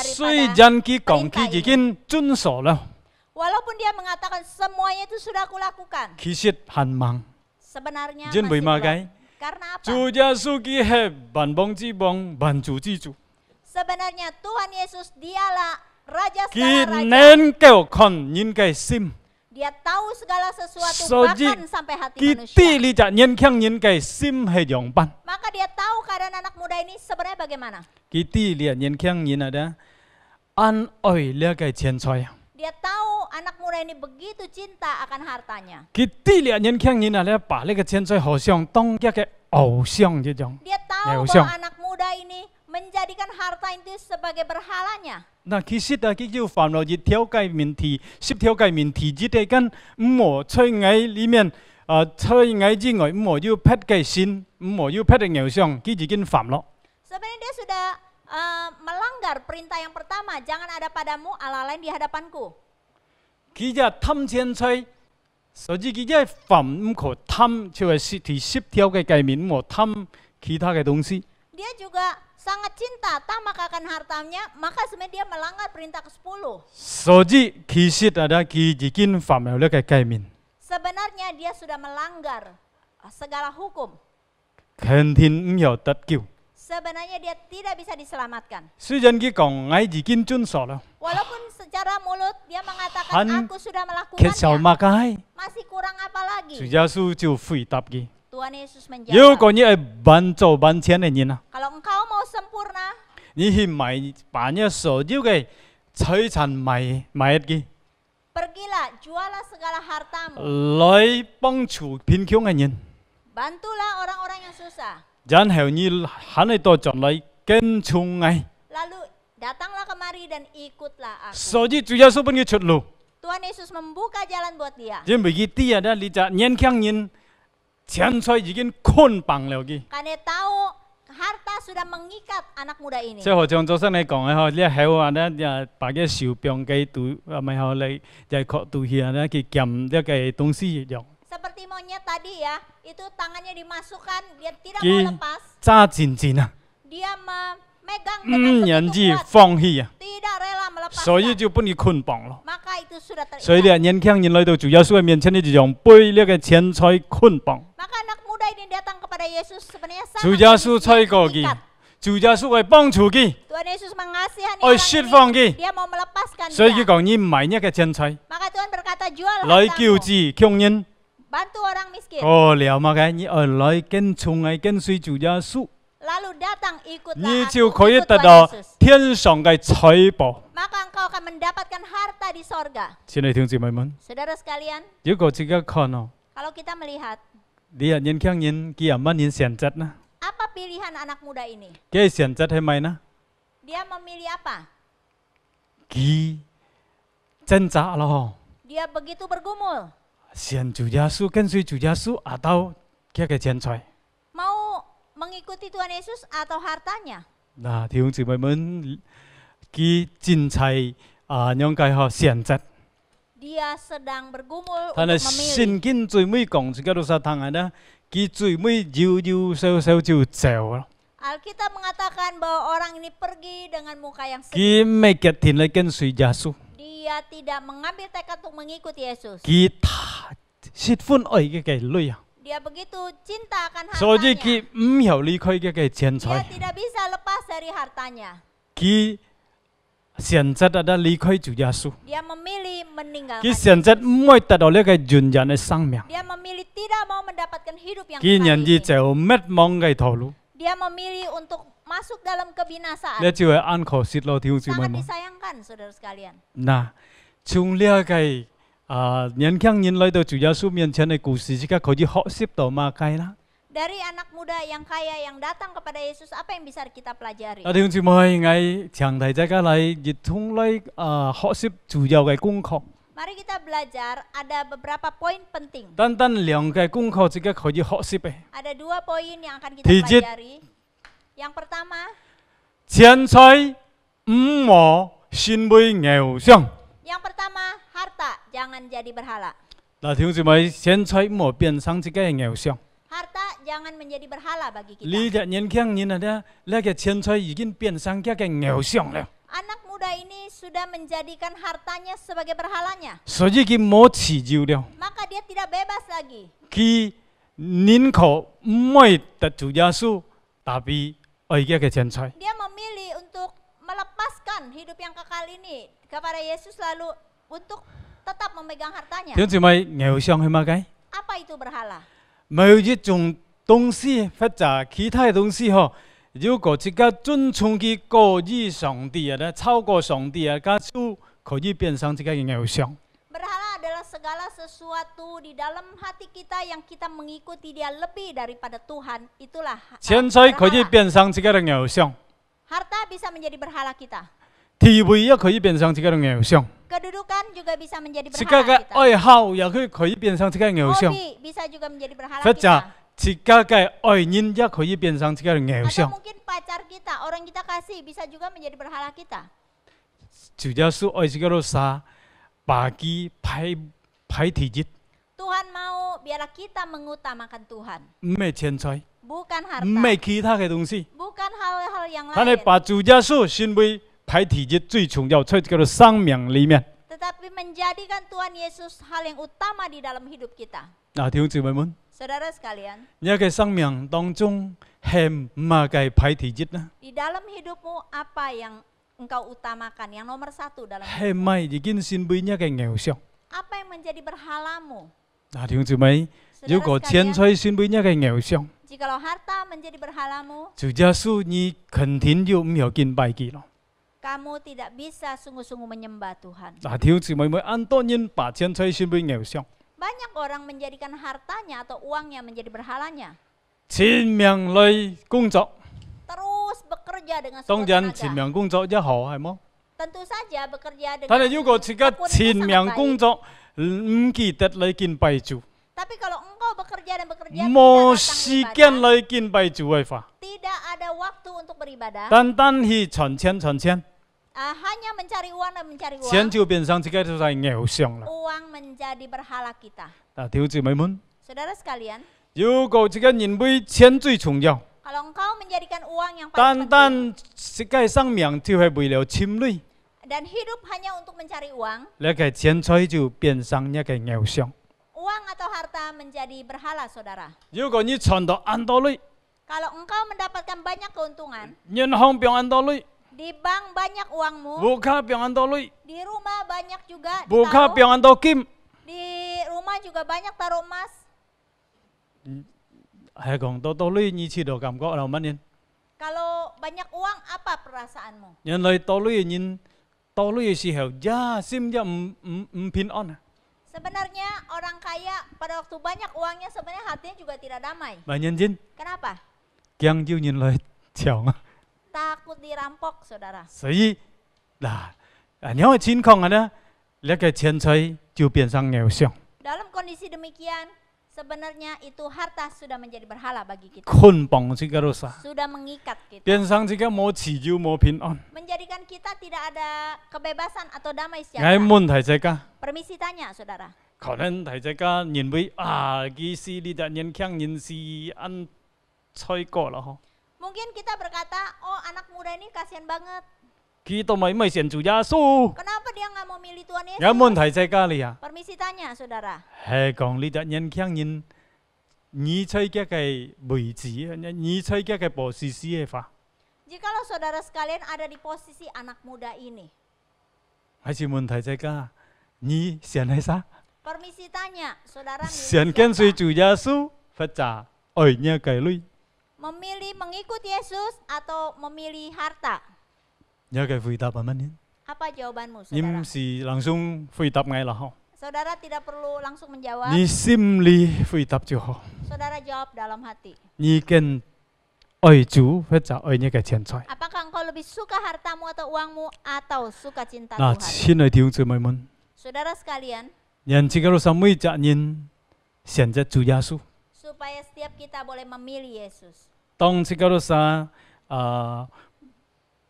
daripada 然佢講 perintah 佢已 ini. 經遵守了， Walaupun dia mengatakan semuanya itu sudah kulakukan, 其實很忙。 sebenarnya 真 masih 為乜 belum. 嘅？ Karena apa? 主耶穌佢係萬邦之王、萬主之主， Sebenarnya Tuhan Yesus dialah Raja 佢 segala raja. 能夠看人嘅心， Dia tahu segala sesuatu Jadi, bahkan sampai hati 佢 manusia. 知呢隻年輕人嘅心係樣般， Maka dia tahu keadaan anak muda ini sebenarnya bagaimana. 佢知呢年輕人啊，安愛呢個錢財， Dia tahu anak muda ini begitu cinta akan hartanya. 佢知呢年輕人啊，把呢個錢財好像當一個偶像一樣。 Dia tahu Nggak usah. bahwa anak muda ini menjadikan harta itu sebagai berhalanya. 嗱，其實啊，佢要犯咗10條誡命題，10條誡命題之地跟唔好在愛裡面，在愛之外唔好要劈嘅sin，唔好要劈嘅偶像，佢已經犯咗。 Sebenarnya dia sudah melanggar perintah yang pertama, jangan ada padamu Allah lain di hadapanku. 佢就貪錢財，所以佢一犯唔可貪，就係第10條嘅誡命，唔可貪其他嘅東西。 Dia juga sangat cinta tamak akan hartanya, maka sebenarnya dia melanggar perintah ke-10. 所以其實佢已經犯了呢個誡命， Sebenarnya dia sudah melanggar segala hukum. 肯定唔有得救。 Sebenarnya dia tidak bisa diselamatkan. 雖然佢講我已經遵守了， Walaupun secara mulut dia mengatakan Han aku sudah 缺少 melakukannya, 乜嘢？ masih kurang apa 主 lagi? 耶穌就回答佢： Tuhan Yesus 如 menjawab, 果你係萬做萬千嘅人啊， kalau engkau mau sempurna, 你去買把你所有嘅財產買嘅， pergilah jualah segala hartamu, 來幫助貧窮嘅人， bantulah orang-orang yang susah. 然後你肯去到進來跟從我。 Lalu datanglah kemari dan ikutlah aku. 所以主耶穌俾佢出路， Tuhan Yesus membuka jalan buat dia. 因為佢啲啊，你就年輕人錢財已經捆綁了佢。 Karena dia tahu harta sudah mengikat anak muda ini. 即係好像早生你講嘅嗬，你係話咧就把個手錶嘅肚啊，咪好你就確肚下咧，佢撳一個東西一樣， Seperti monyet tadi ya, itu tangannya dimasukkan, dia tidak Ki- mau lepas. 揸緊緊啊， Dia memegang 唔 dengan 願 begitu 意 kuat, 放棄啊， tidak rela 所以 melepaskan. 就俾佢捆綁咯。 Maka itu sudah 所以 terikat. 你年輕人來到主耶穌嘅面前，你就用背呢個錢財捆綁。 Maka anak muda ini datang kepada Yesus sebenarnya 主 sangat 耶穌吹過 mengikat. 佢，主耶穌係幫助佢， Tuhan Yesus mengasihi 愛釋放 orang 佢 ini. Dia mau melepaskan 所以佢 dia. 講：你唔買呢個錢財， Maka Tuhan berkata, jual 來救 hartamu, 治窮人。 bantu orang miskin. 哦，了嘛嘅，你來跟從我跟隨主耶穌， Lalu datang ikutlah 你 aku, 就可以 ikut 得 Tuhan 到 Yesus. 天上嘅財寶。 Maka engkau akan mendapatkan harta di sorga. 親愛弟兄姊妹們， Saudara sekalian, 如果自己看哦， kalau kita melihat 你係年輕人，佢有乜嘢選擇呢？ apa pilihan anak muda ini, 佢選擇係咪呢？ dia memilih apa? 佢掙扎咯， Dia begitu bergumul, 選主耶穌跟隨主耶穌，atau佢嘅錢財。 mau mengikuti Tuhan Yesus atau hartanya. 嗱，弟兄姊妹們，佢真係應該學選擇。 Dia sedang bergumul 但係 untuk memilih. 聖經最尾講自己老實聽下咧，佢最尾搖搖手手就走咯。 Alkitab mengatakan bahwa orang ini pergi dengan muka yang sedih. 佢未決定嚟跟隨耶穌， Dia tidak mengambil tekad untuk mengikuti Yesus. 佢太喜歡愛嘅女啊， Dia begitu cinta akan 所以 hartanya. 佢唔有離開嘅錢 Dia 財， tidak bisa lepas dari hartanya. 佢選擇離開主耶穌， Dia memilih 佢 meninggalkan. 選擇唔會得到呢個永遠嘅生命， Dia memilih tidak mau mendapatkan hidup yang 佢 kekal 願意 ini. 走滅亡嘅道路， Dia memilih untuk masuk dalam kebinasaan. 呢就係安可惜咯，弟兄姊妹 Sangat 們。 disayangkan, saudara sekalian. 嗱，從呢個年輕人來到主耶穌面前嘅故事，而家可以學習到乜嘢啦？ Dari anak muda yang kaya yang datang kepada Yesus, apa yang bisa kita pelajari? 弟兄姊妹，我長提大家嚟熱衷嚟學習主要嘅功課， Mari kita belajar, ada beberapa poin penting. 單單兩個功課自己可以學習嘅。 Ada 2 poin yang akan kita Dijit. pelajari. Yang pertama, 錢財唔好成為偶像。 yang pertama, harta jangan jadi berhala. 嗱，弟兄姊妹，錢財唔好變成自己嘅偶像。 Harta jangan menjadi berhala bagi 呢 kita. 隻年輕人啊，呢個錢財已經變成一個偶像了， Anak muda ini sudah menjadikan hartanya sebagai berhalanya. 所以佢冇自由了。 Maka dia tidak bebas lagi. 佢寧可唔愛得主耶穌，tapi愛嘅錢財。 Dia memilih untuk melepaskan hidup yang kekal ini kepada Yesus lalu untuk tetap memegang hartanya. 弟兄姊妹，偶像係乜嘅？ Apa itu berhala? 某一種東西或者其他嘅東西嗬，如果自己遵從佢過於上帝啊，超過上帝啊，咁就可以變成自己嘅偶像。 Berhala adalah segala sesuatu di dalam hati kita yang kita mengikuti dia lebih daripada Tuhan. Itulah 錢財可以 berhala. 變成自己嘅偶像， Harta bisa menjadi berhala kita. 地位也可以變成自己嘅偶像， Kedudukan juga bisa menjadi 自己 berhala 嘅 kita. 愛好也可以變成自己嘅偶像， Hobi bisa juga menjadi berhala 或者 kita. 自己嘅愛人也可以變成自己嘅偶 Atau 像。 mungkin pacar kita, orang kita kasih bisa juga menjadi berhala kita. 主耶穌愛自己老沙，把佢排提節， Tuhan mau biarlah kita mengutamakan Tuhan, 唔係錢財， bukan 唔 harta, 係其他嘅東西。 bukan hal-hal yang 佢係 lain, 把主耶穌成為排第一最重要，在這個生命裡面。 tetapi menjadikan Tuhan Yesus hal yang utama di dalam hidup kita. 嗱，弟兄姊妹們， Saudara sekalian, 你嘅生命當中係唔係排第一呢？ di dalam hidupmu apa yang engkau utamakan, yang nomor satu dalam 係 hidup? 咪已經成為一個偶像？ Apa yang menjadi berhalamu? 嗱，弟兄姊妹，如 Saudara 果錢 sekalian, 財成為一個偶像， jikalau harta menjadi berhalamu, 主耶穌你肯定就唔要敬拜佢咯。 kamu tidak bisa sungguh-sungguh menyembah Tuhan. 嗱，弟兄姊妹們，很多人把錢財成為偶像， Banyak orang menjadikan hartanya atau uangnya menjadi berhalanya. 前面來工作， Terus bekerja dengan 當 sekuat 然前 tenaga. 面工作一好係冇。 Tentu saja bekerja 但 dengan 係如果自己 tekun itu 前 sangat 面 baik. 工作唔記得嚟敬拜主， Tapi kalau engkau bekerja dan bekerja 冇 tidak 時 datang 間 beribadah, 嚟敬拜主嘅話， tidak ada waktu untuk beribadah, 單單去賺錢， hanya mencari uang dan mencari 錢 uang, 就變成自己就係偶像啦。 uang menjadi berhala kita. 嗱，弟兄姊妹們， Saudara sekalian, 如果自己認為錢最重要， kalau engkau menjadikan uang yang 單 paling penting 單自己生命就係為了侵略， dan hidup hanya untuk mencari uang, 呢個錢財就變成一個偶像。 uang atau harta menjadi berhala, saudara. 如果你賺到很多類， Kalau engkau mendapatkan banyak keuntungan, 銀行變很多類， di bank banyak uangmu, 戶口變很多類， di rumah banyak juga 戶口 ditaruh, 變很多金， di rumah juga banyak taruh emas. 係講多多類，你知道感覺係乜嘢？ Kalau banyak uang, apa perasaanmu? 原來多類嘅人，多類嘅時候，呀，心一唔平安啊！ Sebenarnya orang kaya pada waktu banyak uangnya sebenarnya hatinya juga tidak damai. 唔認真， Kenapa? 驚要人來搶啊！ Takut dirampok, saudara. 所以嗱，你有情況啊呢，呢個錢財就變成偶像， Dalam kondisi demikian, sebenarnya itu harta sudah menjadi berhala bagi kita. 捆綁自己都晒， Sudah mengikat kita. 變成自己冇自由冇平安。 Menjadikan kita tidak ada kebebasan atau damai 係 sejahtera. 問題就係， Permisi tanya, saudara. 可能大家認為啊，其實你的年輕人是按菜過啦，嗬。 Mungkin kita berkata, oh anak muda ini kasihan banget. Kita咪選主耶穌， Kenapa dia nggak mau milih Tuhan 有問 Yesus? 題就係你啊。 Permisi tanya, saudara. 係講你的年輕人，你在嘅嘅位置，你在嘅嘅波士斯嘅話， Jikalau saudara sekalian ada di posisi anak muda ini, 還是問題就係你選係啥？ permisi tanya, saudara 選 milih 跟隨 siapa? 主耶穌，或者愛呢個類， Memilih mengikut Yesus atau memilih harta? 呢個回答係乜嘢？ Apa jawabanmu, 你 saudara? 唔是朗誦回答我啦，嗬？ Saudara tidak perlu langsung menjawab. 你心裏回答就好。 Saudara jawab dalam hati. 你更愛主或者愛呢個錢財。 Apakah engkau lebih suka hartamu atau uangmu atau suka cinta 嗱， Tuhan? 親愛弟兄姊妹們， Saudara sekalian, 人自己都心每責任選擇主耶穌。 supaya setiap kita boleh memilih Yesus. 當自己都想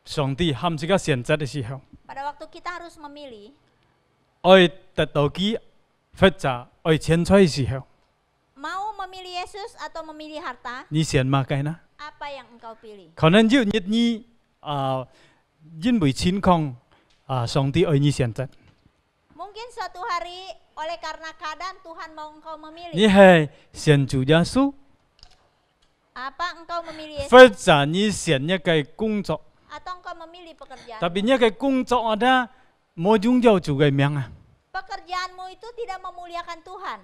上帝喊自己選擇嘅時候， Pada waktu kita harus memilih, 愛得到佢或者愛錢財嘅時候， mau memilih Yesus atau memilih harta, 你選乜嘅呢？ apa yang engkau pilih? 可能有一你因為情況上帝愛你選擇， Mungkin suatu hari oleh karena keadaan Tuhan mau engkau 你 memilih. 係選主耶穌， Apa engkau memilih Yesus 或者你選一個工作， atau engkau memilih pekerjaan? 特別一個工作ada冇擁有主嘅名啊， Pekerjaanmu itu tidak memuliakan Tuhan.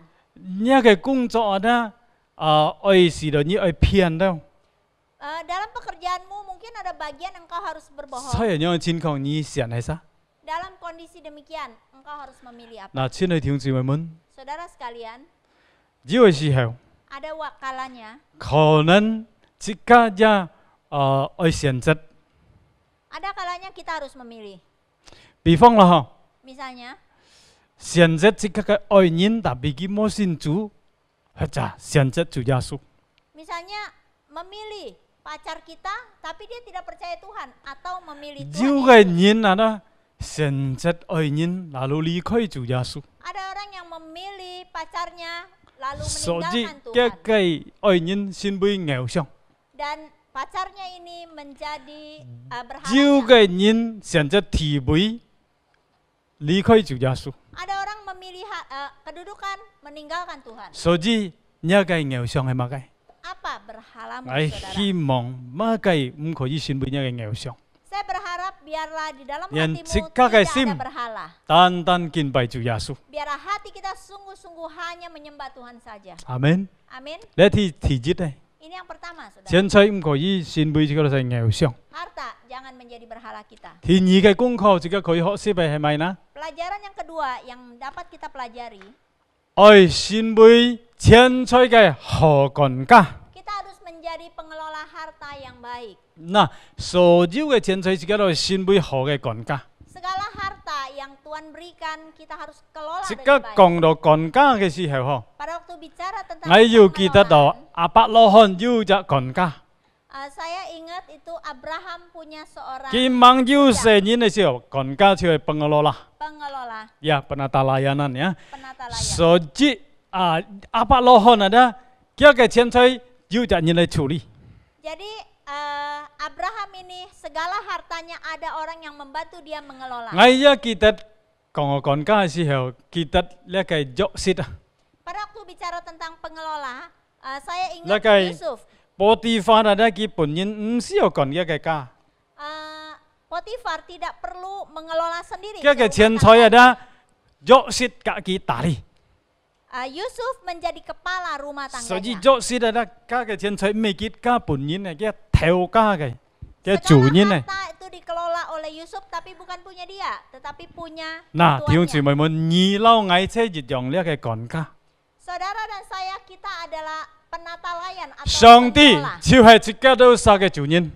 一個工作ada愛是到你愛騙到， Dalam pekerjaanmu mungkin ada bagian engkau harus berbohong. 所以有情況你選係啥？ Dalam kondisi demikian, engkau harus memilih apa? 嗱，親愛弟兄姊妹們， Saudara sekalian, 呢個時候。 ada kalanya, 可能自家也愛選擇， ada kalanya kita harus memilih. 比方啦嗬， Misalnya, 選擇自家嘅愛人，但係佢冇信主，或者選擇主耶穌。 misalnya memilih pacar kita, tapi dia tidak percaya Tuhan, atau memilih 有 Tuhan 嘅 Yesus, 人啊啦，選擇愛人，然後離開主耶穌。Ada orang yang memilih pacarnya lalu 所以 meninggalkan 嘅 Tuhan. 嘅愛人先會偶像， Dan pacarnya ini menjadi 有 berhala. 嘅人選擇地位離開主耶穌， Ada orang memilih kedudukan meninggalkan Tuhan. 所以呢個偶像係乜嘅？ Apa berhalamu, 我 saudara? 希望乜嘅唔可以先會呢個偶像， Saya berharap biarlah di dalam Yang hatimu cika tidak sim. ada berhala. 單單敬拜主耶穌。 Biarlah hati kita sungguh-sungguh hanya menyembah Tuhan saja. 阿門。 Amin. 呢啲提節咧， Ini yang pertama, saudara. 錢財唔可以先會呢個係偶像。 Harta jangan menjadi berhala kita. 第二嘅功課，這個可以學識嘅係咪呢？ Pelajaran yang kedua yang dapat kita pelajari, 愛先會錢財嘅好管家。 kita harus menjadi pengelola harta yang baik. 嗱，所有嘅錢財，這個都係先會好嘅管家。 Segala harta yang Tuhan berikan, kita harus kelola 這 dengan 個 baik. 講到管家嘅時候， Pada waktu bicara tentang 我要記得到 pengelolaan, 亞伯拉罕有隻管家， saya ingat itu Abraham punya seorang 佢mang要死人嘅時候，管家就係幫我啦， pengelola, 呀，penata layanan ya。 penata layan. 所以亞伯拉罕啊，佢嘅錢財有隻人嚟處理。 Jadi Abraham ini segala hartanya ada orang yang membantu dia mengelola. 我要記得講管家嘅時候，記得呢個約瑟啊， Pada waktu bicara tentang pengelola, saya ingat Lakai. Yusuf. 波提法啊，佢本人唔需要管呢個家， Potifar tidak perlu mengelola sendiri. 佢嘅 rumah 錢 tangga. 財啊，約瑟佢打理。 Yusuf menjadi kepala rumah 所以 tangganya. 約瑟啊，佢嘅錢財未結家本人啊，佢頭家嘅，佢主 Segala 人啊。 harta itu dikelola oleh Yusuf, tapi bukan punya dia, tetapi punya 嗱，弟兄姊 tuannya. 妹們，二樓矮車越用呢個管家， Saudara dan saya, kita adalah penata layan atau 上帝 pengelola. 就係自家都殺嘅主人，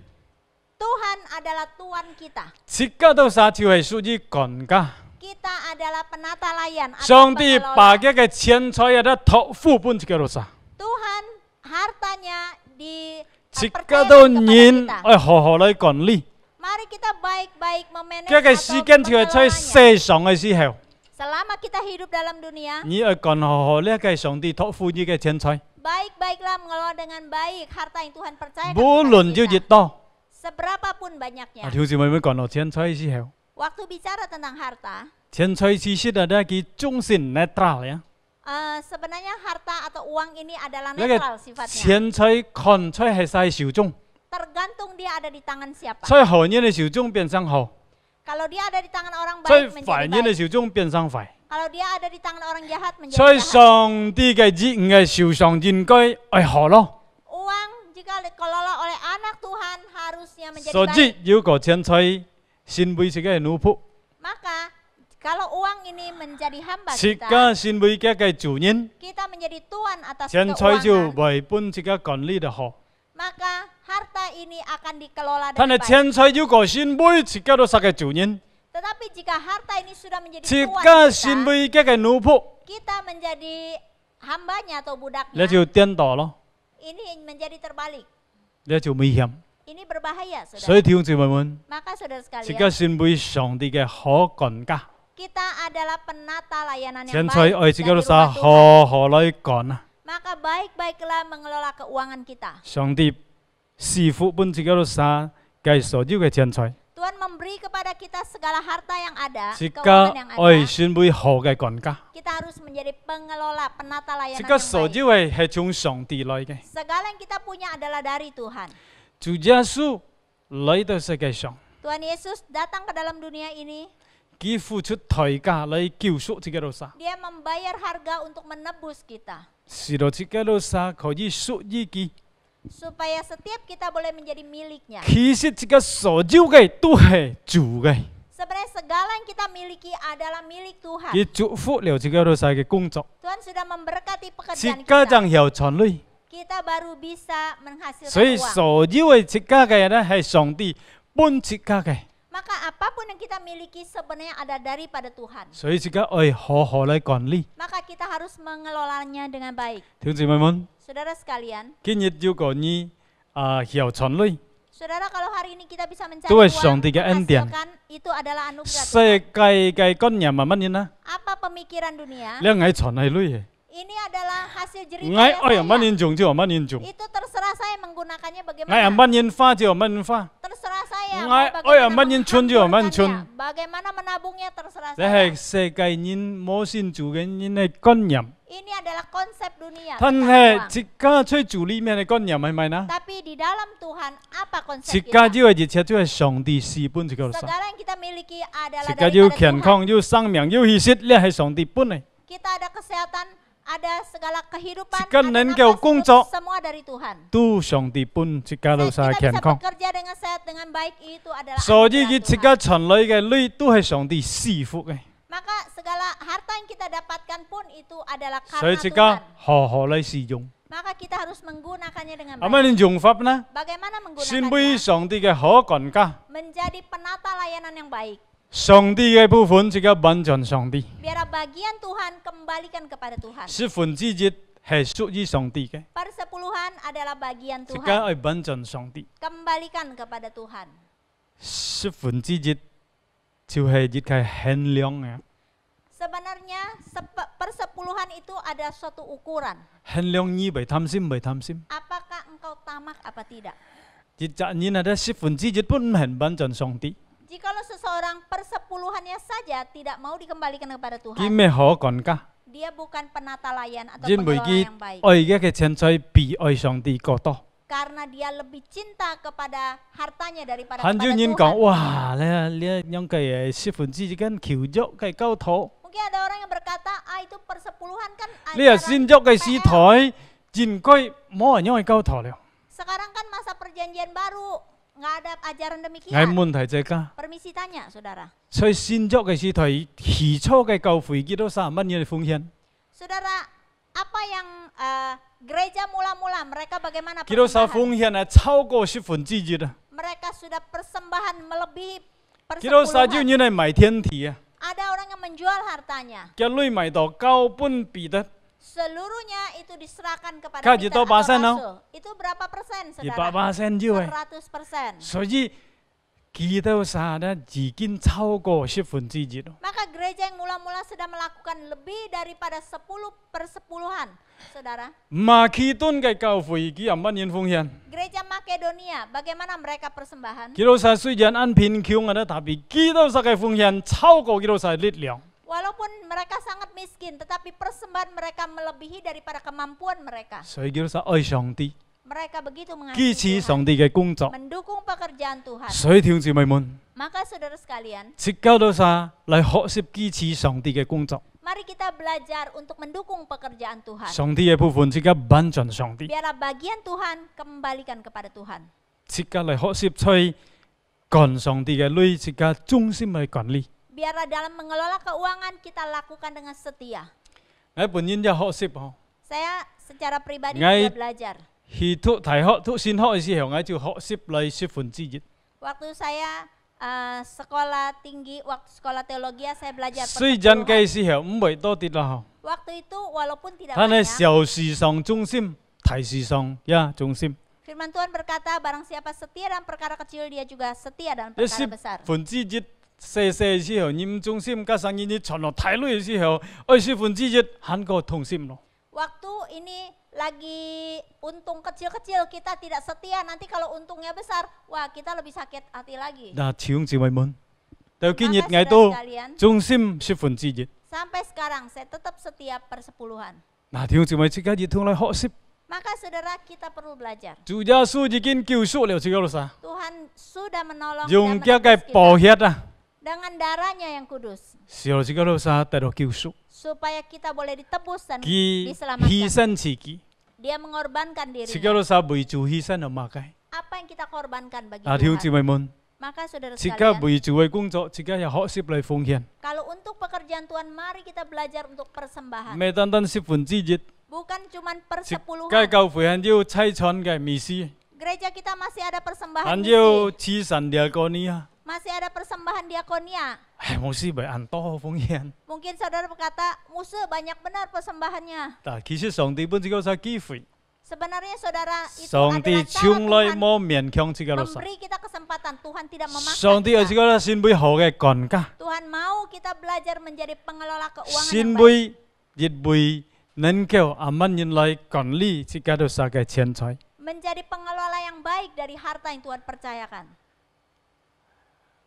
Tuhan adalah Tuan kita. 自家都殺就係屬於管家。 Kita adalah penata layan atau 上帝 pengelola. 把佢嘅錢財啊，託付本自家都殺， Tuhan hartanya 自 dipercayakan 家都 kepada 人 kita. 去好好嚟管理。 Mari kita baik-baik memanage 佢嘅 atau 時間就係在 mengelolanya. 世上嘅時候， Selama kita hidup dalam dunia, 你要管好好呢個上帝託付你嘅錢財， baik-baiklah mengelola dengan baik harta yang Tuhan percayakan 無 kepada 論要越 kita. 多。 Seberapapun banyaknya. 弟兄姊妹們講到錢財嘅時候， Waktu bicara tentang harta, 錢財其實係佢中性 netral 呀。 sebenarnya harta atau uang ini adalah 呢個 netral sifatnya. 錢財看出係晒手中。 Tergantung dia ada di tangan siapa. 在好人的手中變成好， Kalau dia ada di tangan orang 在 baik 壞 menjadi 人的 baik. 手中變成壞。 Kalau dia ada di tangan orang jahat 在 menjadi jahat. 上帝嘅旨意嘅手上應該愛好咯。 Uang jika dikelola oleh anak Tuhan harusnya menjadi 所 baik. 以如果錢財先為自己嘅奴僕， Maka kalau uang ini menjadi hamba 自 kita, 家先為佢嘅主人， kita menjadi tuan atas 錢財就 keuangan, 為本自己管理得好。 maka harta ini akan dikelola 但 dengan 係 baik. 錢財如果先為自己都殺嘅主人， Tetapi jika harta ini sudah menjadi 自 tuan 家先 kita, 為佢嘅奴僕， kita menjadi hambanya atau 你 budaknya, 就顛倒咯， ini menjadi terbalik. 你就危險。 Ini berbahaya, 所 saudara. 以弟兄姊妹們， Maka saudara 自 sekalian, 家先為上帝嘅好管家。 kita adalah penata layanan yang 錢財 baik 愛自己都 dari 殺 rumah Tuhan. 好好嚟管啊！ Maka baik-baiklah mengelola keuangan kita. 上帝師傅本自己都殺計所有嘅錢財， Tuhan memberi kepada kita segala harta yang ada, 自 keuangan 家 yang 愛 ada. 先會好嘅管家， Kita harus menjadi pengelola penata 自 layanan 家 yang 所 baik. 有係從上帝來嘅。 Segala yang kita punya adalah dari Tuhan. 主耶穌來到世界上， Tuhan Yesus datang ke dalam dunia ini, 佢付出代價嚟救贖自己都殺， dia membayar harga untuk menebus kita. 使到自己都殺可以屬於佢。 Supaya setiap kita boleh menjadi miliknya. 其實自己所有嘅都係主嘅， Sebenarnya segala yang kita miliki adalah milik Tuhan. 佢祝福了自己都殺嘅工作， Tuhan sudah memberkati 自 pekerjaan 家 kita. 就有傳累。 Kita baru bisa menghasilkan 所以 uang. 所有嘅自家嘅咧係上帝本自家嘅。 Maka apapun yang kita miliki sebenarnya ada daripada Tuhan. 所以自己愛好好嚟管理。 Maka kita harus mengelolanya dengan baik. 弟兄姊妹們， Saudara sekalian, 今日如果你有傳累， Saudara, kalau hari ini kita bisa mencari 都係 uang, 上帝嘅恩典。 menghasilkan, itu adalah anugerah 世 Tuhan. 界嘅觀念係乜嘢呢？ Apa pemikiran dunia? 你係存係女嘅， Ini adalah hasil 我 jerih 愛 payah 乜嘢 saya. 種就乜嘢種， Itu terserah saya menggunakannya 我係 bagaimana. 乜嘢花就乜嘢花， Terserah saya. Ngai- mau oh ya, bagaimana manin chun juga, manin chun. menghamburkannya, bagaimana menabungnya terserah 這 saya. 係世界人冇先做嘅人嘅觀念。 Ini adalah konsep dunia. 但 tentang 係 uang. 自家出做呢面嘅觀念係咪呢？ Tapi di dalam Tuhan, apa 自 konsep 家 kita? 要嘅熱切都係上帝賜本自己嘅生， Segala yang kita miliki adalah 自家要 daripada 健 Tuhan. 康、要生命、要氣息，呢係上帝本嚟。 Kita ada kesehatan, ada segala kehidupan, Jika ada nengkau nafas, kungcok. itu semua dari Tuhan. 都上帝本自家老晒 Kita 健 bisa 康， bekerja dengan sehat, dengan baik, itu adalah 所以 anugerah 佢自 Tuhan. 家存嚟嘅女都係上帝賜福嘅， Maka segala harta yang kita dapatkan pun itu adalah 所以 karena 自 Tuhan. 家好好嚟使用。 Maka kita harus menggunakannya dengan 咁 baik. 樣用法呢？ Bagaimana 先俾 menggunakannya? 上帝嘅好管家， Menjadi penata layanan yang baik. 上帝嘅部分自家完全上帝， Biar bagian Tuhan kembalikan kepada Tuhan. 十分之一係屬於上帝嘅， Persepuluhan adalah bagian 自家 Tuhan. 係完全上帝， Kembalikan kepada Tuhan. 十分之一就係一個衡量嘅， Sebenarnya persepuluhan itu ada suatu ukuran. 衡量你未貪心未貪心， Apakah engkau tamak apa tidak? 一責任係十分之一本係完全上帝， Jikalau seseorang persepuluhannya saja tidak mau dikembalikan kepada 佢 Tuhan, 咩好管家？ dia bukan penata layan atau 因為 pengelola 佢 yang baik. 愛嘅錢財比愛上帝更多。 Karena dia lebih cinta kepada hartanya daripada 很 kepada 少人 Tuhan. 講，哇！你樣嘅十分之一間橋足嘅交土， Mungkin ada orang yang berkata, itu persepuluhan kan 你係 ajaran 先足嘅師 PL. 台，應該冇人用去交土了。 Sekarang kan masa perjanjian baru, nggak ada ajaran 係 demikian. 問題就係㗎， Permisi tanya, saudara. 所以先足嘅師台起初嘅教會幾多30蚊嘅奉獻， Saudara, apa yang gereja mula-mula mereka bagaimana 幾多少 persembahan? 奉獻係超過十分之一啊！ Mereka sudah persembahan melebihi 幾多少少 persepuluhan. 人係賣天地啊！ Ada orang yang menjual hartanya. 嘅女賣到高本彼得， Seluruhnya itu diserahkan kepada Kaji Peter tahu atau bahasa, no? rasul. Itu berapa persen, 200% saudara? 啫喎。 100%. 所以幾多少呢已經超過十分之一咯。 Maka gereja yang mula-mula sudah melakukan lebih daripada 10/10, saudara. 馬其頓嘅教會幾廿蚊人奉獻， Gereja Makedonia, bagaimana mereka persembahan? 幾多少雖然按貧窮嘅tapi 幾多少嘅奉獻超過幾多少力量。 Walaupun mereka sangat miskin, tetapi persembahan mereka melebihi daripada kemampuan mereka. 所以幾多少愛上帝， Mereka begitu 支持 mengasihi 上 Tuhan, 帝嘅工作。 mendukung pekerjaan Tuhan. 所以弟兄姊妹們， Maka saudara sekalian, 即交到晒嚟學習支持上帝嘅工作。 mari kita belajar untuk mendukung pekerjaan Tuhan. 上帝嘅部分即刻完全上帝， Biarlah bagian Tuhan kembalikan kepada Tuhan. 即刻嚟學習去幹上帝嘅女，即刻忠心去管理。 Biarlah dalam mengelola keuangan kita lakukan dengan setia. 我本人就學習哦， Saya secara pribadi Ngai- juga belajar. 去讀大學讀先學嘅時候，我就學習嚟十分之一。 Waktu saya sekolah tinggi, waktu sekolah teologi saya belajar 雖然 persepuluhan. 嘅時候唔會多啲啦， Waktu itu walaupun tidak 但係 banyak, 小事上忠心，大事上忠心。 firman Tuhan berkata, barang siapa setia dalam perkara kecil, dia juga setia dalam 一 perkara 十 besar. 分之一細嘅時候，你唔忠心，加上你傳落太累嘅時候，愛十分之一很過痛心咯。 Waktu ini lagi untung kecil-kecil, kita tidak setia. Nanti kalau untungnya besar, wah kita lebih sakit hati lagi. 嗱，弟兄姊妹們，到今日 Maka 我 saudara 都 sekalian, 忠心十分之一。 sampai sekarang saya tetap setia persepuluhan. 嗱，弟兄姊妹，即刻要同嚟學習。 Maka saudara, kita perlu belajar. 主耶穌已經救贖了，這個啥？ Tuhan sudah menolong 用 dan 佢嘅 menebus 寶 kita 血啊， dengan darahnya yang kudus, 使到這個啥得到救贖。 supaya kita boleh ditebus dan 佢 diselamatkan. 犧牲自己， Dia mengorbankan 這 dirinya. 個啥為主犧牲了嘛嘅。 Apa yang kita korbankan bagi 嗱，弟兄姊 Tuhan? 妹們， Maka saudara 即刻 sekalian, 為主嘅工作，即刻要學習嚟奉獻， kalau untuk pekerjaan Tuhan, mari kita belajar untuk persembahan. 唔係單單十分之一。 Bukan cuma 即 persepuluhan. 係教會係要妻產嘅意思， Gereja kita masih ada persembahan 係 misi, 要慈善嘅嗰啲啊。 masih ada persembahan diakonia. 唉，牧師咪按多奉獻， Mungkin saudara berkata, Musa banyak benar persembahannya. 但其實上帝本這個係機會， Sebenarnya saudara itu 上帝 adalah 從 cara 來 Tuhan 冇勉強自己老實。 memberi kita kesempatan. Tuhan tidak memaksa 上帝有自 kita. 己先會好嘅管家， Tuhan mau kita belajar menjadi pengelola keuangan 先 yang baik. 會亦會能夠阿蚊人來管理自己老實嘅錢財。 Menjadi pengelola yang baik dari harta yang Tuhan percayakan.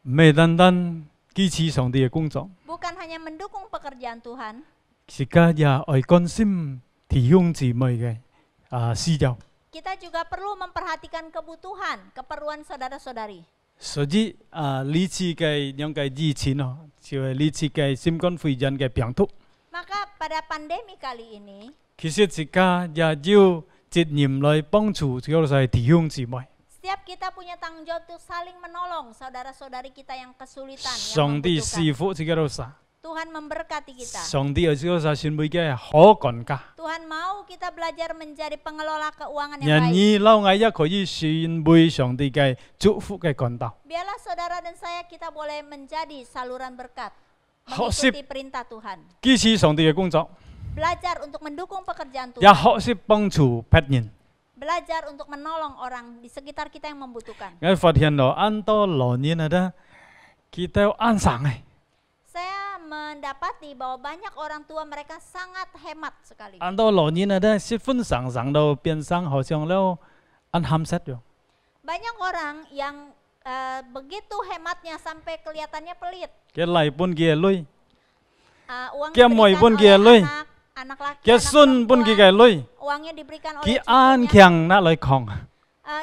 唔係單單支持上帝嘅工作， Bukan hanya mendukung pekerjaan Tuhan, 自家也愛關心弟兄姊妹嘅需要。 kita juga perlu memperhatikan kebutuhan, keperluan saudara-saudari. 所以呢次嘅兩個疫情哦，就係呢次嘅新冠肺炎嘅病毒， Maka pada pandemi kali ini, 其實自家也要責任來幫助自己嘅弟兄姊妹。 setiap kita punya tanggung jawab untuk saling menolong saudara-saudari kita yang kesulitan, yang 上帝 membutuhkan. 賜福自己老實， Tuhan memberkati kita. 上帝有自己老實先會嘅好管家。 Tuhan mau kita belajar menjadi pengelola keuangan yang 人 baik. 意撈嗌一可以先會上帝嘅祝福嘅管道。 Biarlah saudara dan saya kita boleh menjadi saluran berkat, Hak mengikuti perintah Tuhan. 支持上帝嘅工作， Belajar untuk mendukung pekerjaan 也 Tuhan. 學識幫助別人。 Belajar untuk menolong orang di sekitar kita yang membutuhkan. 我發現到按多老年啊，kita 安省嘅， Saya mendapati bahwa banyak orang tua mereka sangat hemat sekali. 按多老年啊，積分上到變成好像了安慳實咗。 Banyak orang yang begitu hematnya sampai kelihatannya pelit. 嘅禮本嘅女， Uang Kia moi pun kia diberikan lui. oleh anak laki, 嘅 anak 孫本嘅 perempuan. 女， Uangnya diberikan oleh 佢安 cucunya. 強那來扛，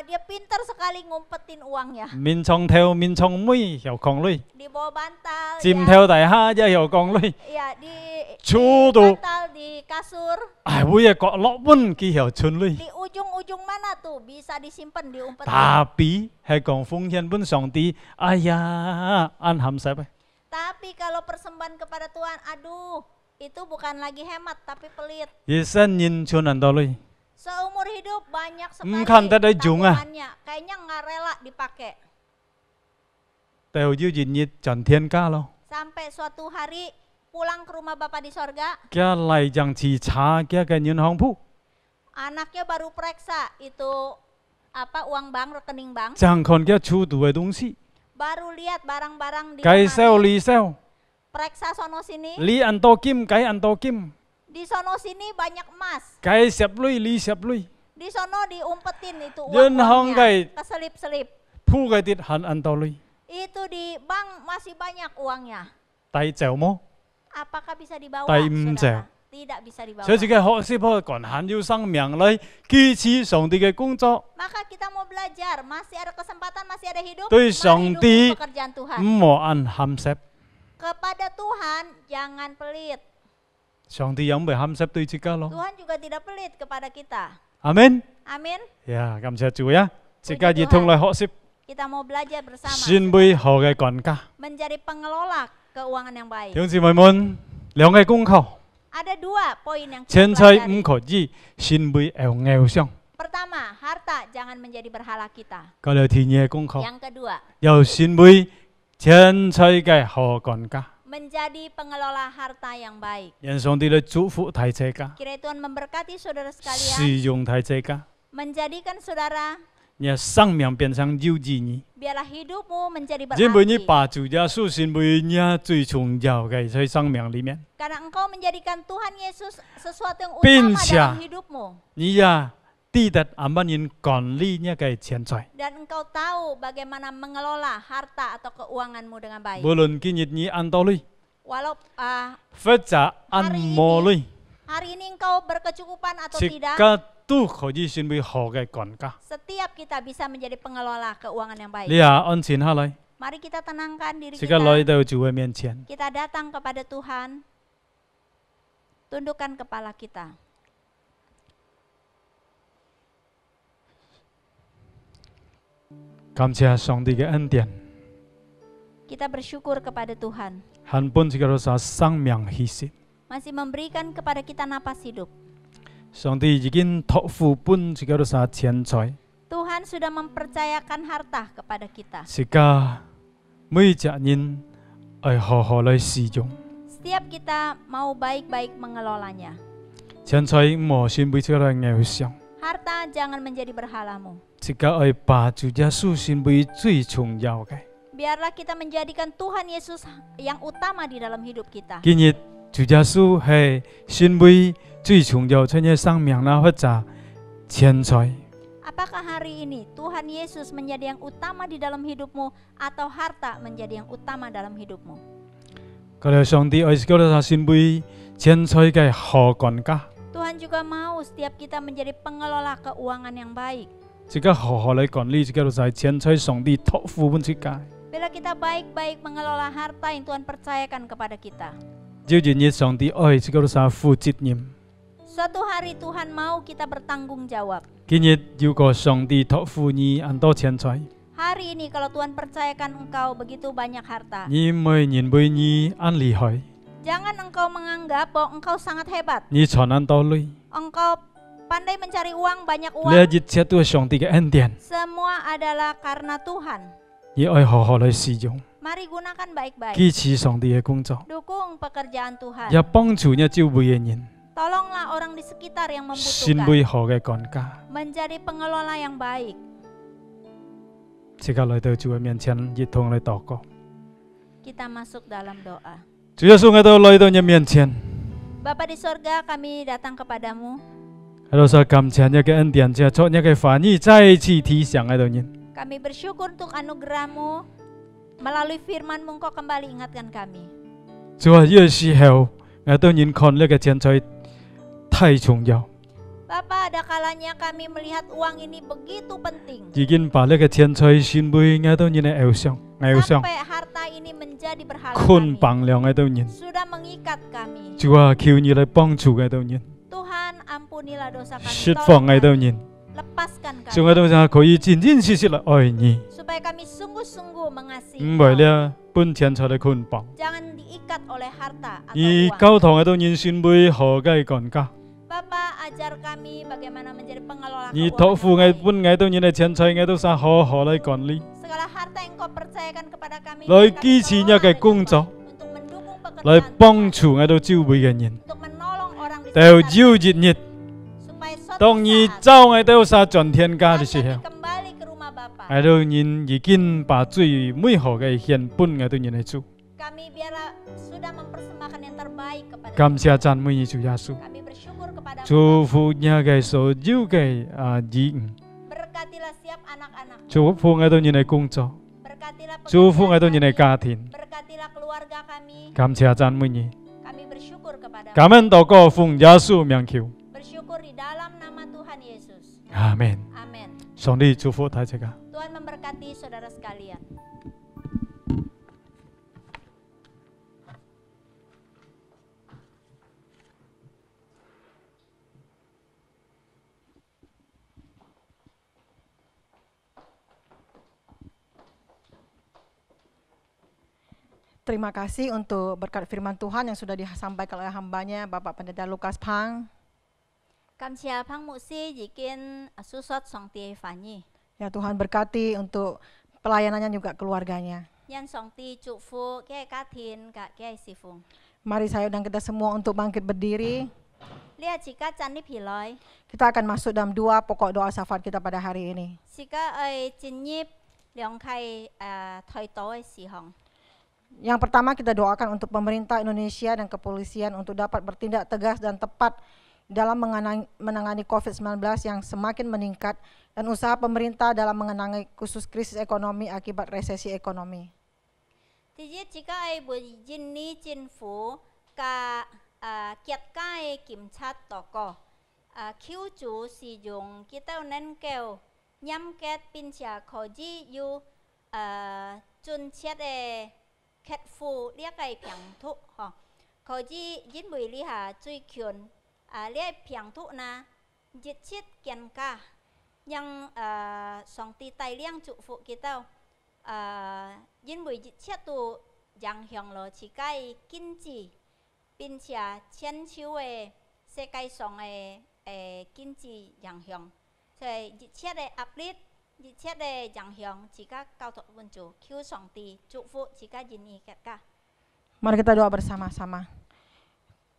Dia pintar sekali ngumpetin uangnya 面床頭面床妹又扛女， di bawah bantal, 尖頭大蝦又扛女， ya di 坐到 bantal, di kasur, 係每日角落本佢又存女， di ujung-ujung mana tuh bisa disimpan diumpetin. 大比係講奉獻本上帝，哎呀安慳實嘅。 Tapi kalau persembahan kepada Tuhan, aduh, itu bukan lagi hemat tapi pelit. 一生人存人到女， Seumur hidup banyak sekali Kan tak ada ujung, ah. tabungannya. Kayaknya nggak rela dipakai. 但要熱熱盡天家咯， Sampai suatu hari pulang ke rumah Bapak di sorga, 家嚟將自查嘅嘅銀行鋪， anaknya baru periksa itu apa uang bank, rekening bank, 將看嘅出度嘅東西， baru lihat barang-barang di 介紹 lemari, 利收， periksa sono sini, 你按多金計按多金， di sono sini banyak emas, 計十類你十類， di sono diumpetin itu Yun hong uang-uangnya, kay- keselip-selip. 鋪嘅啲限按多類， Itu di bank masih banyak uangnya. 第就麼？ Apakah bisa dibawa? Tai Saudara? Tidak bisa dibawa. 所以自己學識不趕限要生命嚟支持上帝嘅工作， Maka kita mau belajar, masih ada kesempatan, masih ada hidup. Doi mari Sangdi. dukung pekerjaan Tuhan. 唔好按鹹濕。 Kepada Tuhan jangan pelit. 上帝有唔係鹹濕對自己咯？ Tuhan juga tidak pelit kepada kita. 阿門。 Amin. 呀，感謝主呀！自己熱通嚟學識， Kita mau belajar bersama 先會好嘅管家。 menjadi pengelola keuangan yang 弟 baik. 兄姊妹們，兩個功課， Ada dua poin yang kita 錢財唔 pelajari. 可以先會偶像。 Pertama, harta jangan menjadi berhala kita. 嗰兩天嘅功課， Yang kedua, 又先會錢財嘅好管家， menjadi pengelola harta yang baik. 讓上帝嚟祝福大家， Kiranya Tuhan memberkati saudara sekalian, 使用大家， menjadikan saudara 讓生命變成有意義。 biarlah hidupmu menjadi 因為你 berarti. 把主耶穌成為你最重要嘅在生命裡面， Karena engkau menjadikan Tuhan Yesus sesuatu yang Bin utama siya. dalam hidupmu. 你也記得阿乜人管理呢個錢財。 Dan engkau tahu bagaimana mengelola harta atau keuanganmu dengan baik. 無論今日你按多類， Walau 或者按冇類， hari ini engkau berkecukupan atau 即 tidak, 刻都可以成為好嘅管家。 setiap kita bisa menjadi pengelola keuangan yang 你 baik. 也安靜下來， Mari kita tenangkan diri 即刻來 kita. 到主嘅面前。 Kita datang kepada Tuhan. Tundukkan kepala kita. 感謝上帝嘅恩典， Kita bersyukur kepada Tuhan. 肯本自己嘅生命犧牲。 Masih memberikan kepada kita napas hidup. 上帝已經託付本自己嘅錢財， Tuhan sudah mempercayakan harta kepada kita. 自家每一人要好好嚟使用。 Setiap kita mau baik-baik mengelolanya. 錢財唔好先俾自己嚟偶像， Harta jangan menjadi berhalamu. 即刻愛把主耶穌成為最重要嘅。 Biarlah kita menjadikan Tuhan Yesus yang utama di dalam hidup kita. 今日主耶穌係成為最重要，在你生命啦或者錢財。 Apakah hari ini Tuhan Yesus menjadi yang utama di dalam hidupmu atau harta menjadi yang utama dalam hidupmu? 佢哋上帝愛叫佢成為錢財嘅好管家， Tuhan juga mau setiap kita menjadi pengelola keuangan yang baik. 即刻好好嚟管理，即刻就係錢財上帝託付本出界。 Bila kita baik-baik mengelola harta yang Tuhan percayakan kepada kita. 有一日上帝愛，即刻就係負責任。 Suatu hari Tuhan mau kita bertanggung jawab. 今日如果上帝託付你很多錢財， Hari ini kalau Tuhan percayakan engkau begitu banyak harta, 你唔會認為你很厲害， jangan engkau menganggap bahwa engkau sangat hebat. 你賺很多累， Engkau pandai mencari uang, banyak 呢 uang. 一切都係上帝嘅恩典， Semua adalah karena Tuhan. 你愛好好嚟使用， Mari gunakan baik-baik. 支持上帝嘅工作， Dukung pekerjaan Tuhan. 也幫助你周圍嘅人 Tolonglah orang di sekitar yang 成 membutuhkan. 為好嘅管家。 Menjadi pengelola yang baik. 即刻嚟到主嘅面前，一同嚟禱告。 Kita masuk dalam doa. 主耶穌，我都來到你面前， Bapa di sorga, kami datang kepadamu. 喺度說感謝你嘅恩典，借助你嘅話語再一次提醒喺度人。 Kami bersyukur untuk anugerah-Mu. Melalui firman-Mu Engkau kembali ingatkan kami. 主啊，有時候我都認看呢個錢財太重要， Bapa, ada kalanya kami melihat uang ini begitu penting. 已經把呢個錢財成為我都人嘅偶像， Sampai harta ini menjadi berhala 捆 kami. 綁了我都人。 Sudah mengikat kami. 主啊，求你嚟幫助我都人， Tuhan, ampunilah dosa kami. 釋放 Tolong 我都 kami. 人， Lepaskan 主我 kami. 都想可以真真實實嚟愛你， Supaya kami sungguh-sungguh mengasihi 唔為 Engkau. 了本錢財嘅捆綁， Jangan diikat oleh harta atau 而 uang. 教堂我都人成為好嘅管家， Bapa, ajar kami bagaimana menjadi pengelola 而 keuangan 託付 yang 我 baik. 本我都人嘅錢財，我都想好好嚟管理， Segala harta yang Kau percayakan kepada kami, 來 kami 支持你 kelola 嘅 dengan 工作， baik untuk mendukung 嚟 pekerjaan 幫 Tuhan, 助我都周圍嘅人。 untuk menolong orang di 到 sekitar 有一日， supaya suatu 當你 saat 走我都想轉天家 saat 嘅時 kami 候， kembali ke rumah Bapa, 我都人已經把最美好嘅獻本我都人嚟做。 kami biarlah sudah mempersembahkan yang terbaik kepada 感 Tuhan. 謝讚美你主耶穌， Kami bersyukur kepada 祝福你嘅所有嘅兒女， Berkatilah setiap anak-anak, 祝福我哋嘅工作， berkatilah 祝福我 pekerjaan 哋嘅 kami, 家庭。 berkatilah keluarga kami. 感謝讚美你， Kami bersyukur kepada 感恩禱告奉耶穌名求， bersyukur di dalam nama Tuhan Yesus. 阿門。 Amin. 上帝祝福大家。 Tuhan memberkati saudara sekalian. Terima kasih untuk berkat firman Tuhan yang sudah disampaikan oleh hambanya Bapak Pendeta Lukas Phang. Cảm ơn Phang Mục Sư dĩ kiên susot song tie Fanny. Ya Tuhan berkati untuk pelayanannya juga keluarganya. Nhân song ti trụ phu ke cá thiên cả ke si phung. Mari saya undang kita semua untuk bangkit berdiri. Lia jika chan ni piloi. Kita akan masuk dalam 2 pokok doa syafaat kita pada hari ini. Jika ai jin nhip liang khai thoi toi si hong. Yang pertama kita doakan untuk pemerintah Indonesia dan kepolisian untuk dapat bertindak tegas dan tepat dalam menangani COVID-19 yang semakin meningkat dan usaha pemerintah dalam mengenangi khusus krisis ekonomi akibat resesi ekonomi. Thì jika ai bu jin ni jin phu ka kiat kai kim chat toko. Khiu chu si dùng kita nen kêu nhắm kết pin chia koji yu chun chet kết phu lia kai piang thu ho. Koji jin bui li ha chui kyun lia piang thu na jit chit kian ka yang song ti tai liang chu phu kita jin bui jit chet tu yang hyong lo chi kai kin chi pin chia chen chiu se kai song kin chi yang hyong sai jit chet uplit jit chet yang hyong chi ka cao thọ vun chu kyu song ti chu phu chi ka jin ni ket ka. Mari kita doa bersama-sama.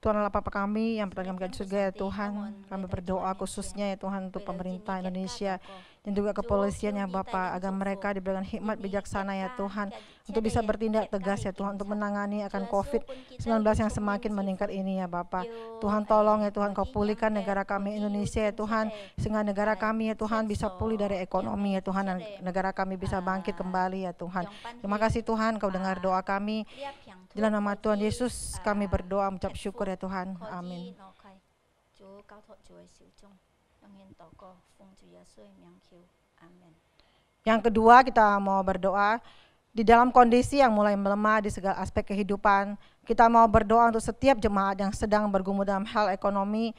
Tuhan Allah Bapa kami yang berada di surga ya Tuhan, kami berdoa khususnya ya Tuhan untuk pemerintah Indonesia dan juga kepolisian ya Bapa, agar mereka diberikan hikmat bijaksana ya Tuhan untuk bisa bertindak tegas ya Tuhan untuk menangani akan COVID-19 yang semakin meningkat ini ya Bapa. Tuhan tolong ya Tuhan, Kau pulihkan negara kami Indonesia ya Tuhan, sehingga negara kami ya Tuhan bisa pulih dari ekonomi ya Tuhan, dan negara kami bisa bangkit kembali ya Tuhan. Terima kasih Tuhan, Kau dengar doa kami. Dalam nama Tuhan Yesus kami berdoa mengucap syukur ya Tuhan. Amin. Yang kedua, kita mau berdoa di dalam kondisi yang mulai melemah di segala aspek kehidupan. Kita mau berdoa untuk setiap jemaat yang sedang bergumul dalam hal ekonomi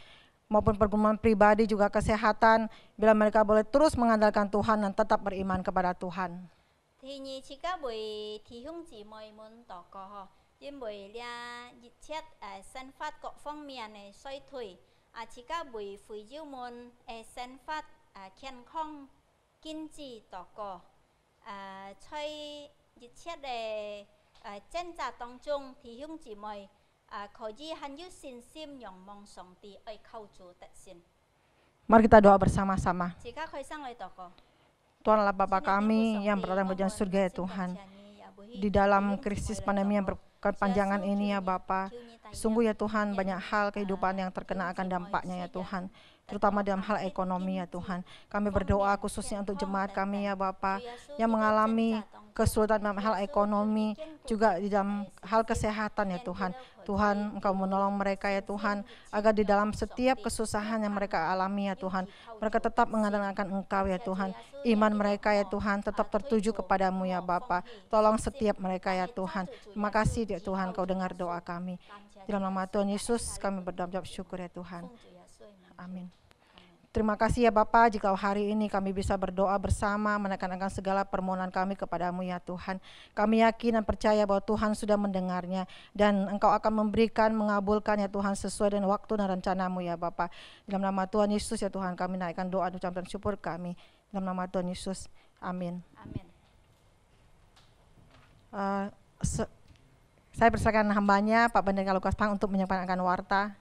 maupun pergumulan pribadi, juga kesehatan, bila mereka boleh terus mengandalkan Tuhan dan tetap beriman kepada Tuhan. 第二，自家為弟兄姊妹們禱告嗬，因為咧熱切生活各方面嘅衰退，自家為非洲們生活健康經濟禱告，在熱切嘅掙扎當中，弟兄姊妹可以很有信心仰望上帝，愛靠主得勝。 Mari kita doa bersama-sama. 自家開聲來禱告。 Tuhan Allah Bapa kami yang berada di surga ya Tuhan, di dalam krisis pandemi yang berkepanjangan ini ya Bapa, sungguh ya Tuhan banyak hal kehidupan yang terkena akan dampaknya ya Tuhan, terutama dalam hal ekonomi ya Tuhan. Kami berdoa khususnya untuk jemaat kami ya Bapa yang mengalami kesulitan dalam hal ekonomi, juga di dalam hal kesehatan ya Tuhan. Tuhan, Engkau menolong mereka ya Tuhan, agar di dalam setiap kesusahan yang mereka alami ya Tuhan, mereka tetap mengandalkan Engkau ya Tuhan. Iman mereka ya Tuhan tetap tertuju kepadamu ya Bapa. Tolong setiap mereka ya Tuhan. Terima kasih ya Tuhan, Kau dengar doa kami. Dalam nama Tuhan Yesus kami berdoa syukur ya Tuhan. Amin. Terima kasih ya Bapa, jika hari ini kami bisa berdoa bersama menekankan segala permohonan kami kepadamu ya Tuhan. Kami yakin dan percaya bahwa Tuhan sudah mendengarnya dan Engkau akan memberikan, mengabulkan ya Tuhan sesuai dengan waktu dan rencanamu ya Bapa. Dalam nama Tuhan Yesus ya Tuhan kami naikkan doa dan ucapan syukur kami. Dalam nama Tuhan Yesus, amin. Amin. Saya persilakan hambanya Pak Pendeta Lukas Pang untuk menyampaikan warta.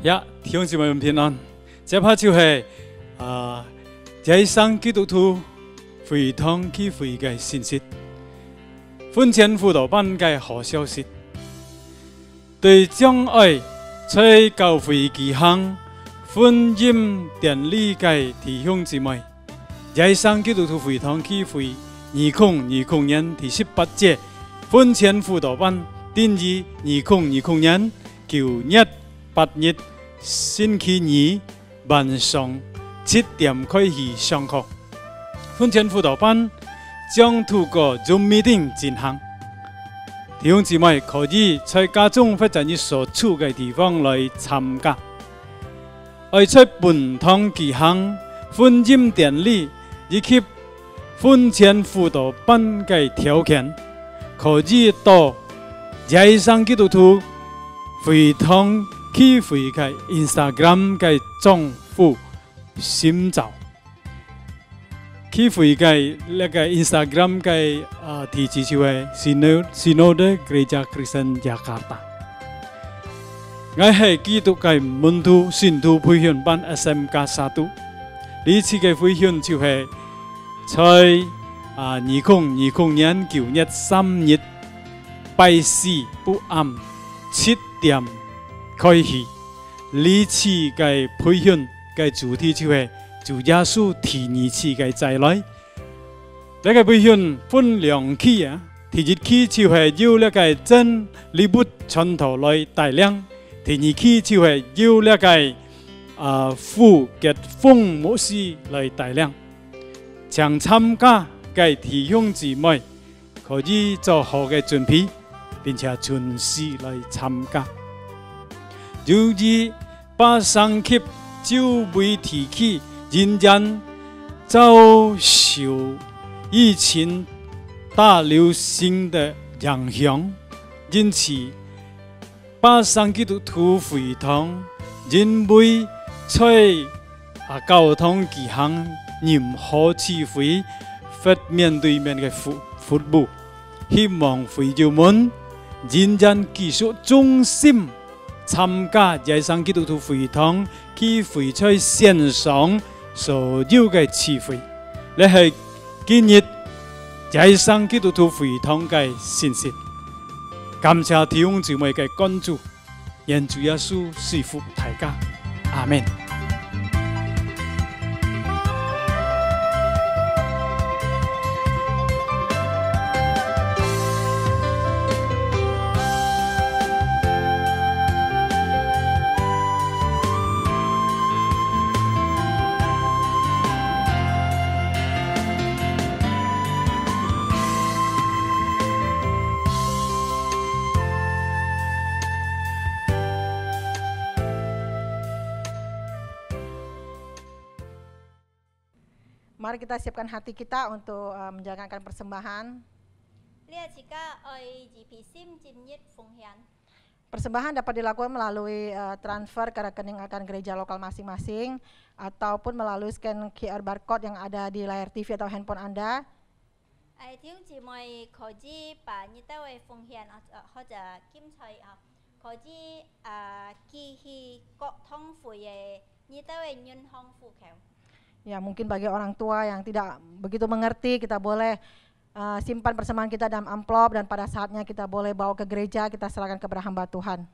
呀，弟兄姊妹們平安。這拍就係這生基督徒回堂聚會嘅信息，婚前輔導班嘅好消息，對將來在教會舉行婚姻典禮嘅弟兄姊妹，這生基督徒回堂聚會2020年第18屆。 婚前輔導班定於2020年9月8日星期二晚上7點開始上課。婚前輔導班將透過 Zoom meeting 進行，弟兄姊妹可以在家中或者你所處嘅地方來參加。而在本堂舉行婚姻典禮以及婚前輔導班嘅條件。 可以到在上基督徒會堂聚會嘅 Instagram 嘅賬戶尋找，聚會嘅那個 Instagram 嘅地址就係 Synode Gereja Kristen Jakarta。我係基督嘅門徒信徒培訓班 SMK 1，呢次嘅培訓就係在。2020年9月3日拜四不暗7點開始，呢次嘅培訓嘅主題就係主耶穌第二次嘅再來。呢個培訓分2期啊，第一期就係由呢個真理部傳道來帶領，第二期就係由呢個傅傑峰牧師來帶領，將參加。 嘅弟兄姊妹可以做好嘅準備，並且準時來參加。由於把上級就會提起仍然遭受疫情大流行的影響，因此把上基督徒會堂仍會在教堂舉行任何聚會。 面對面嘅服務，希望會友們認真繼續忠心參加野生基督徒會堂，去會在線上所有嘅聚會，你係建立野生基督徒會堂嘅信息。感謝弟兄姊妹嘅關注，願主耶穌賜福大家，阿們。Mari kita siapkan hati kita untuk menjalankan persembahan. Persembahan dapat dilakukan melalui transfer ke rekening akan gereja lokal masing-masing ataupun melalui scan QR barcode yang ada di layar TV atau handphone Anda. Ya, mungkin bagi orang tua yang tidak begitu mengerti, kita boleh simpan persembahan kita dalam amplop dan pada saatnya kita boleh bawa ke gereja, kita serahkan kepada hamba Tuhan.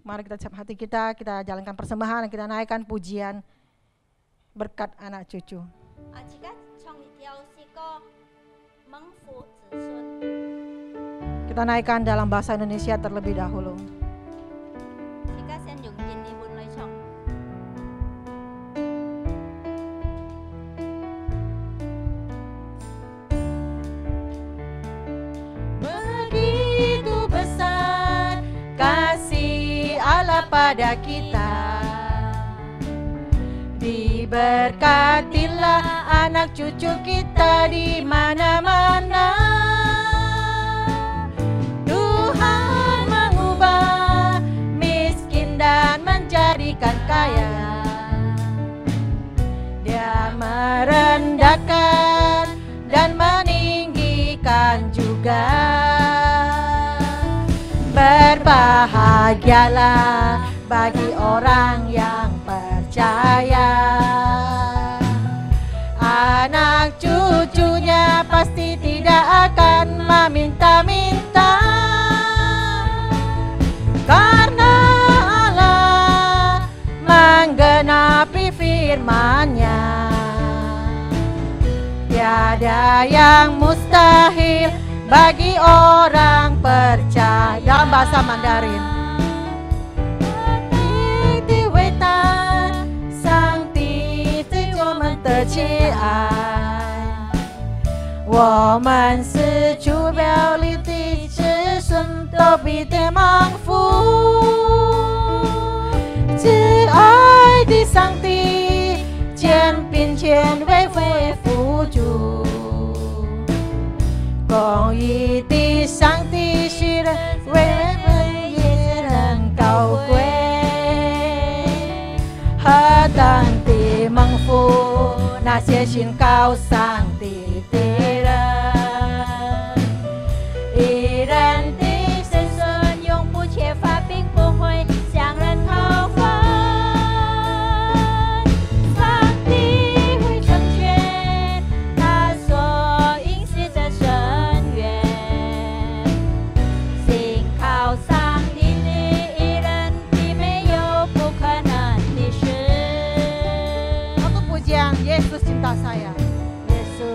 Mari kita siap hati kita jalankan persembahan dan kita naikkan pujian berkat anak cucu. Kita naikkan dalam bahasa Indonesia terlebih dahulu. Begitu besar kasih Allah pada kita, diberkatilah anak cucu kita di mana-mana. Menjadikan kaya, Dia merendahkan dan meninggikan juga. Berbahagialah bagi orang yang percaya, anak cucunya pasti tidak akan meminta-minta, karena menggenapi firman-Nya. Tiada yang mustahil bagi orang percaya. Dalam bahasa Mandarin. Di wetan sang di tujuan menteciai, 我们是主表里的子孙，都必得蒙福。慈爱的上帝，肩并肩为恢复主，公义的上帝是人为一人高贵，何等的蒙福那些信靠上帝的人，一人的子孙永不缺乏，并不会向人讨饭。Saya, Yesus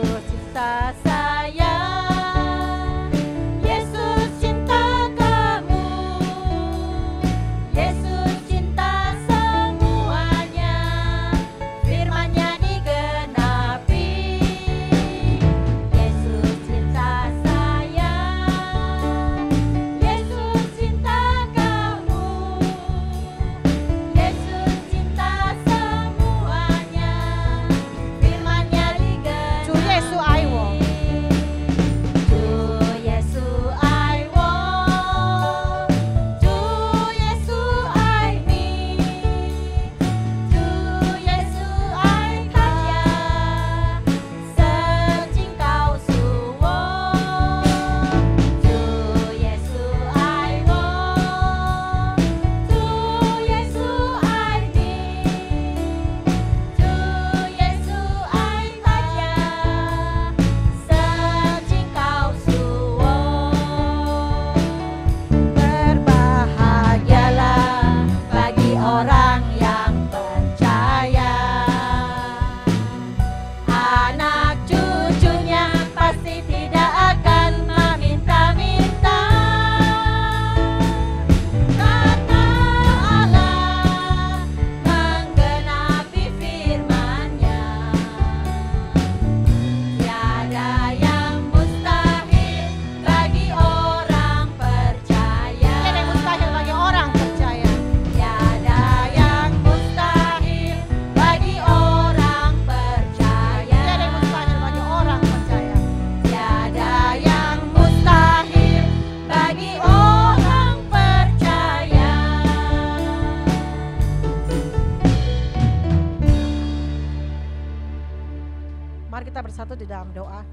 bersatu di dalam doa.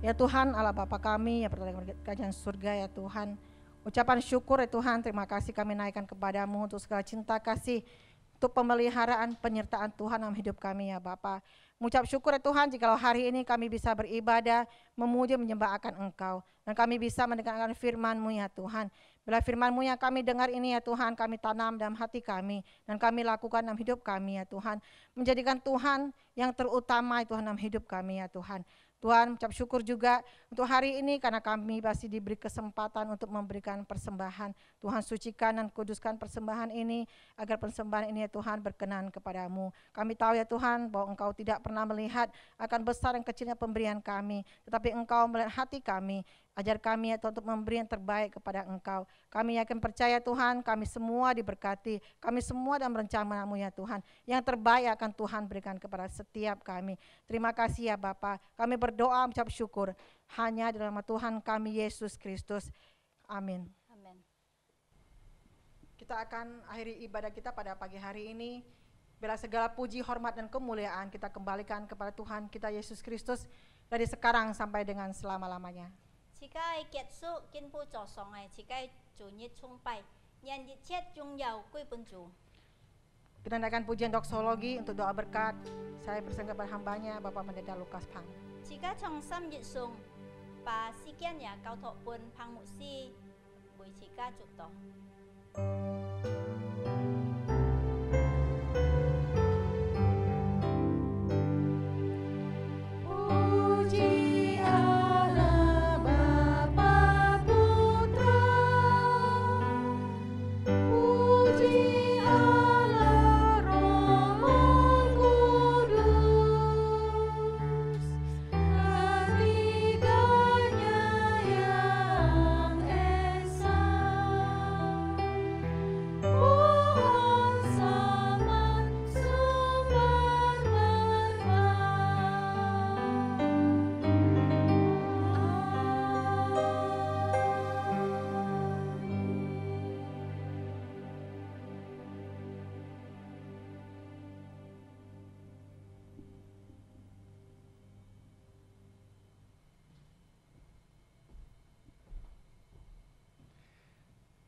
Ya Tuhan Allah Bapa kami, ya berada di kerajaan surga ya Tuhan. Ucapan syukur ya Tuhan, terima kasih kami naikkan kepadamu untuk segala cinta kasih, untuk pemeliharaan penyertaan Tuhan dalam hidup kami ya Bapa. Mengucap syukur ya Tuhan jikalau hari ini kami bisa beribadah, memuji, menyembah akan Engkau. Dan kami bisa mendengarkan firman-Mu ya Tuhan. Bila firman-Mu yang kami dengar ini ya Tuhan, kami tanam dalam hati kami. Dan kami lakukan dalam hidup kami ya Tuhan. Menjadikan Tuhan yang terutama Tuhan dalam hidup kami ya Tuhan. Tuhan, ucap syukur juga untuk hari ini karena kami masih diberi kesempatan untuk memberikan persembahan. Tuhan sucikan dan kuduskan persembahan ini agar persembahan ini ya Tuhan berkenan kepadamu. Kami tahu ya Tuhan bahwa Engkau tidak pernah melihat akan besar dan kecilnya pemberian kami, tetapi Engkau melihat hati kami. Ajar kami ya Tuhan untuk memberi yang terbaik kepada Engkau. Kami yakin percaya Tuhan, kami semua diberkati, kami semua dalam rencana-Mu ya Tuhan. Yang terbaik akan Tuhan berikan kepada setiap kami. Terima kasih ya Bapa. Kami berdoa mengucap syukur hanya di dalam nama Tuhan kami Yesus Kristus. Amin. Amin. Kita akan akhiri ibadah kita pada pagi hari ini. Bila segala puji, hormat, dan kemuliaan kita kembalikan kepada Tuhan kita Yesus Kristus dari sekarang sampai dengan selama-lamanya. 自家嘅結束，肩負着上嘅自家主日崇拜，讓一切榮耀歸本主。 Kita naikkan pujian doksologi untuk doa berkat. Saya bersama kepada hambanya Bapak Pendeta Lukas Pang. 自家從心熱上，把事件也交託本彭牧師，為自家祝禱。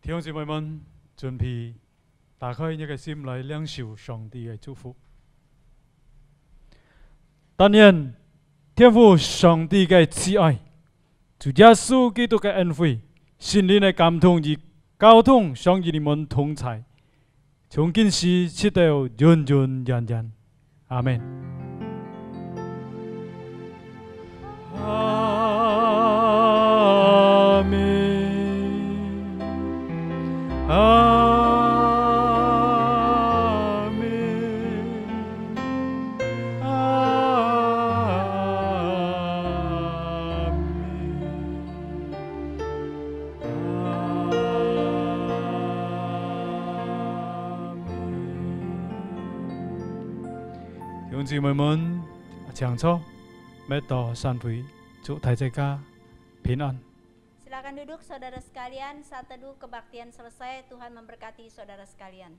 弟兄姊妹們，準備打開你嘅心來領受上帝嘅祝福。但願天父上帝嘅慈愛、主耶穌基督嘅恩惠、聖靈嘅感動與交通，常與你們同在，從今時直到永永遠遠。阿門。阿門。 弟兄姊妹們，請坐，每到散會，祝大家平安。 Silakan duduk saudara sekalian, saat teduh kebaktian selesai, Tuhan memberkati saudara sekalian.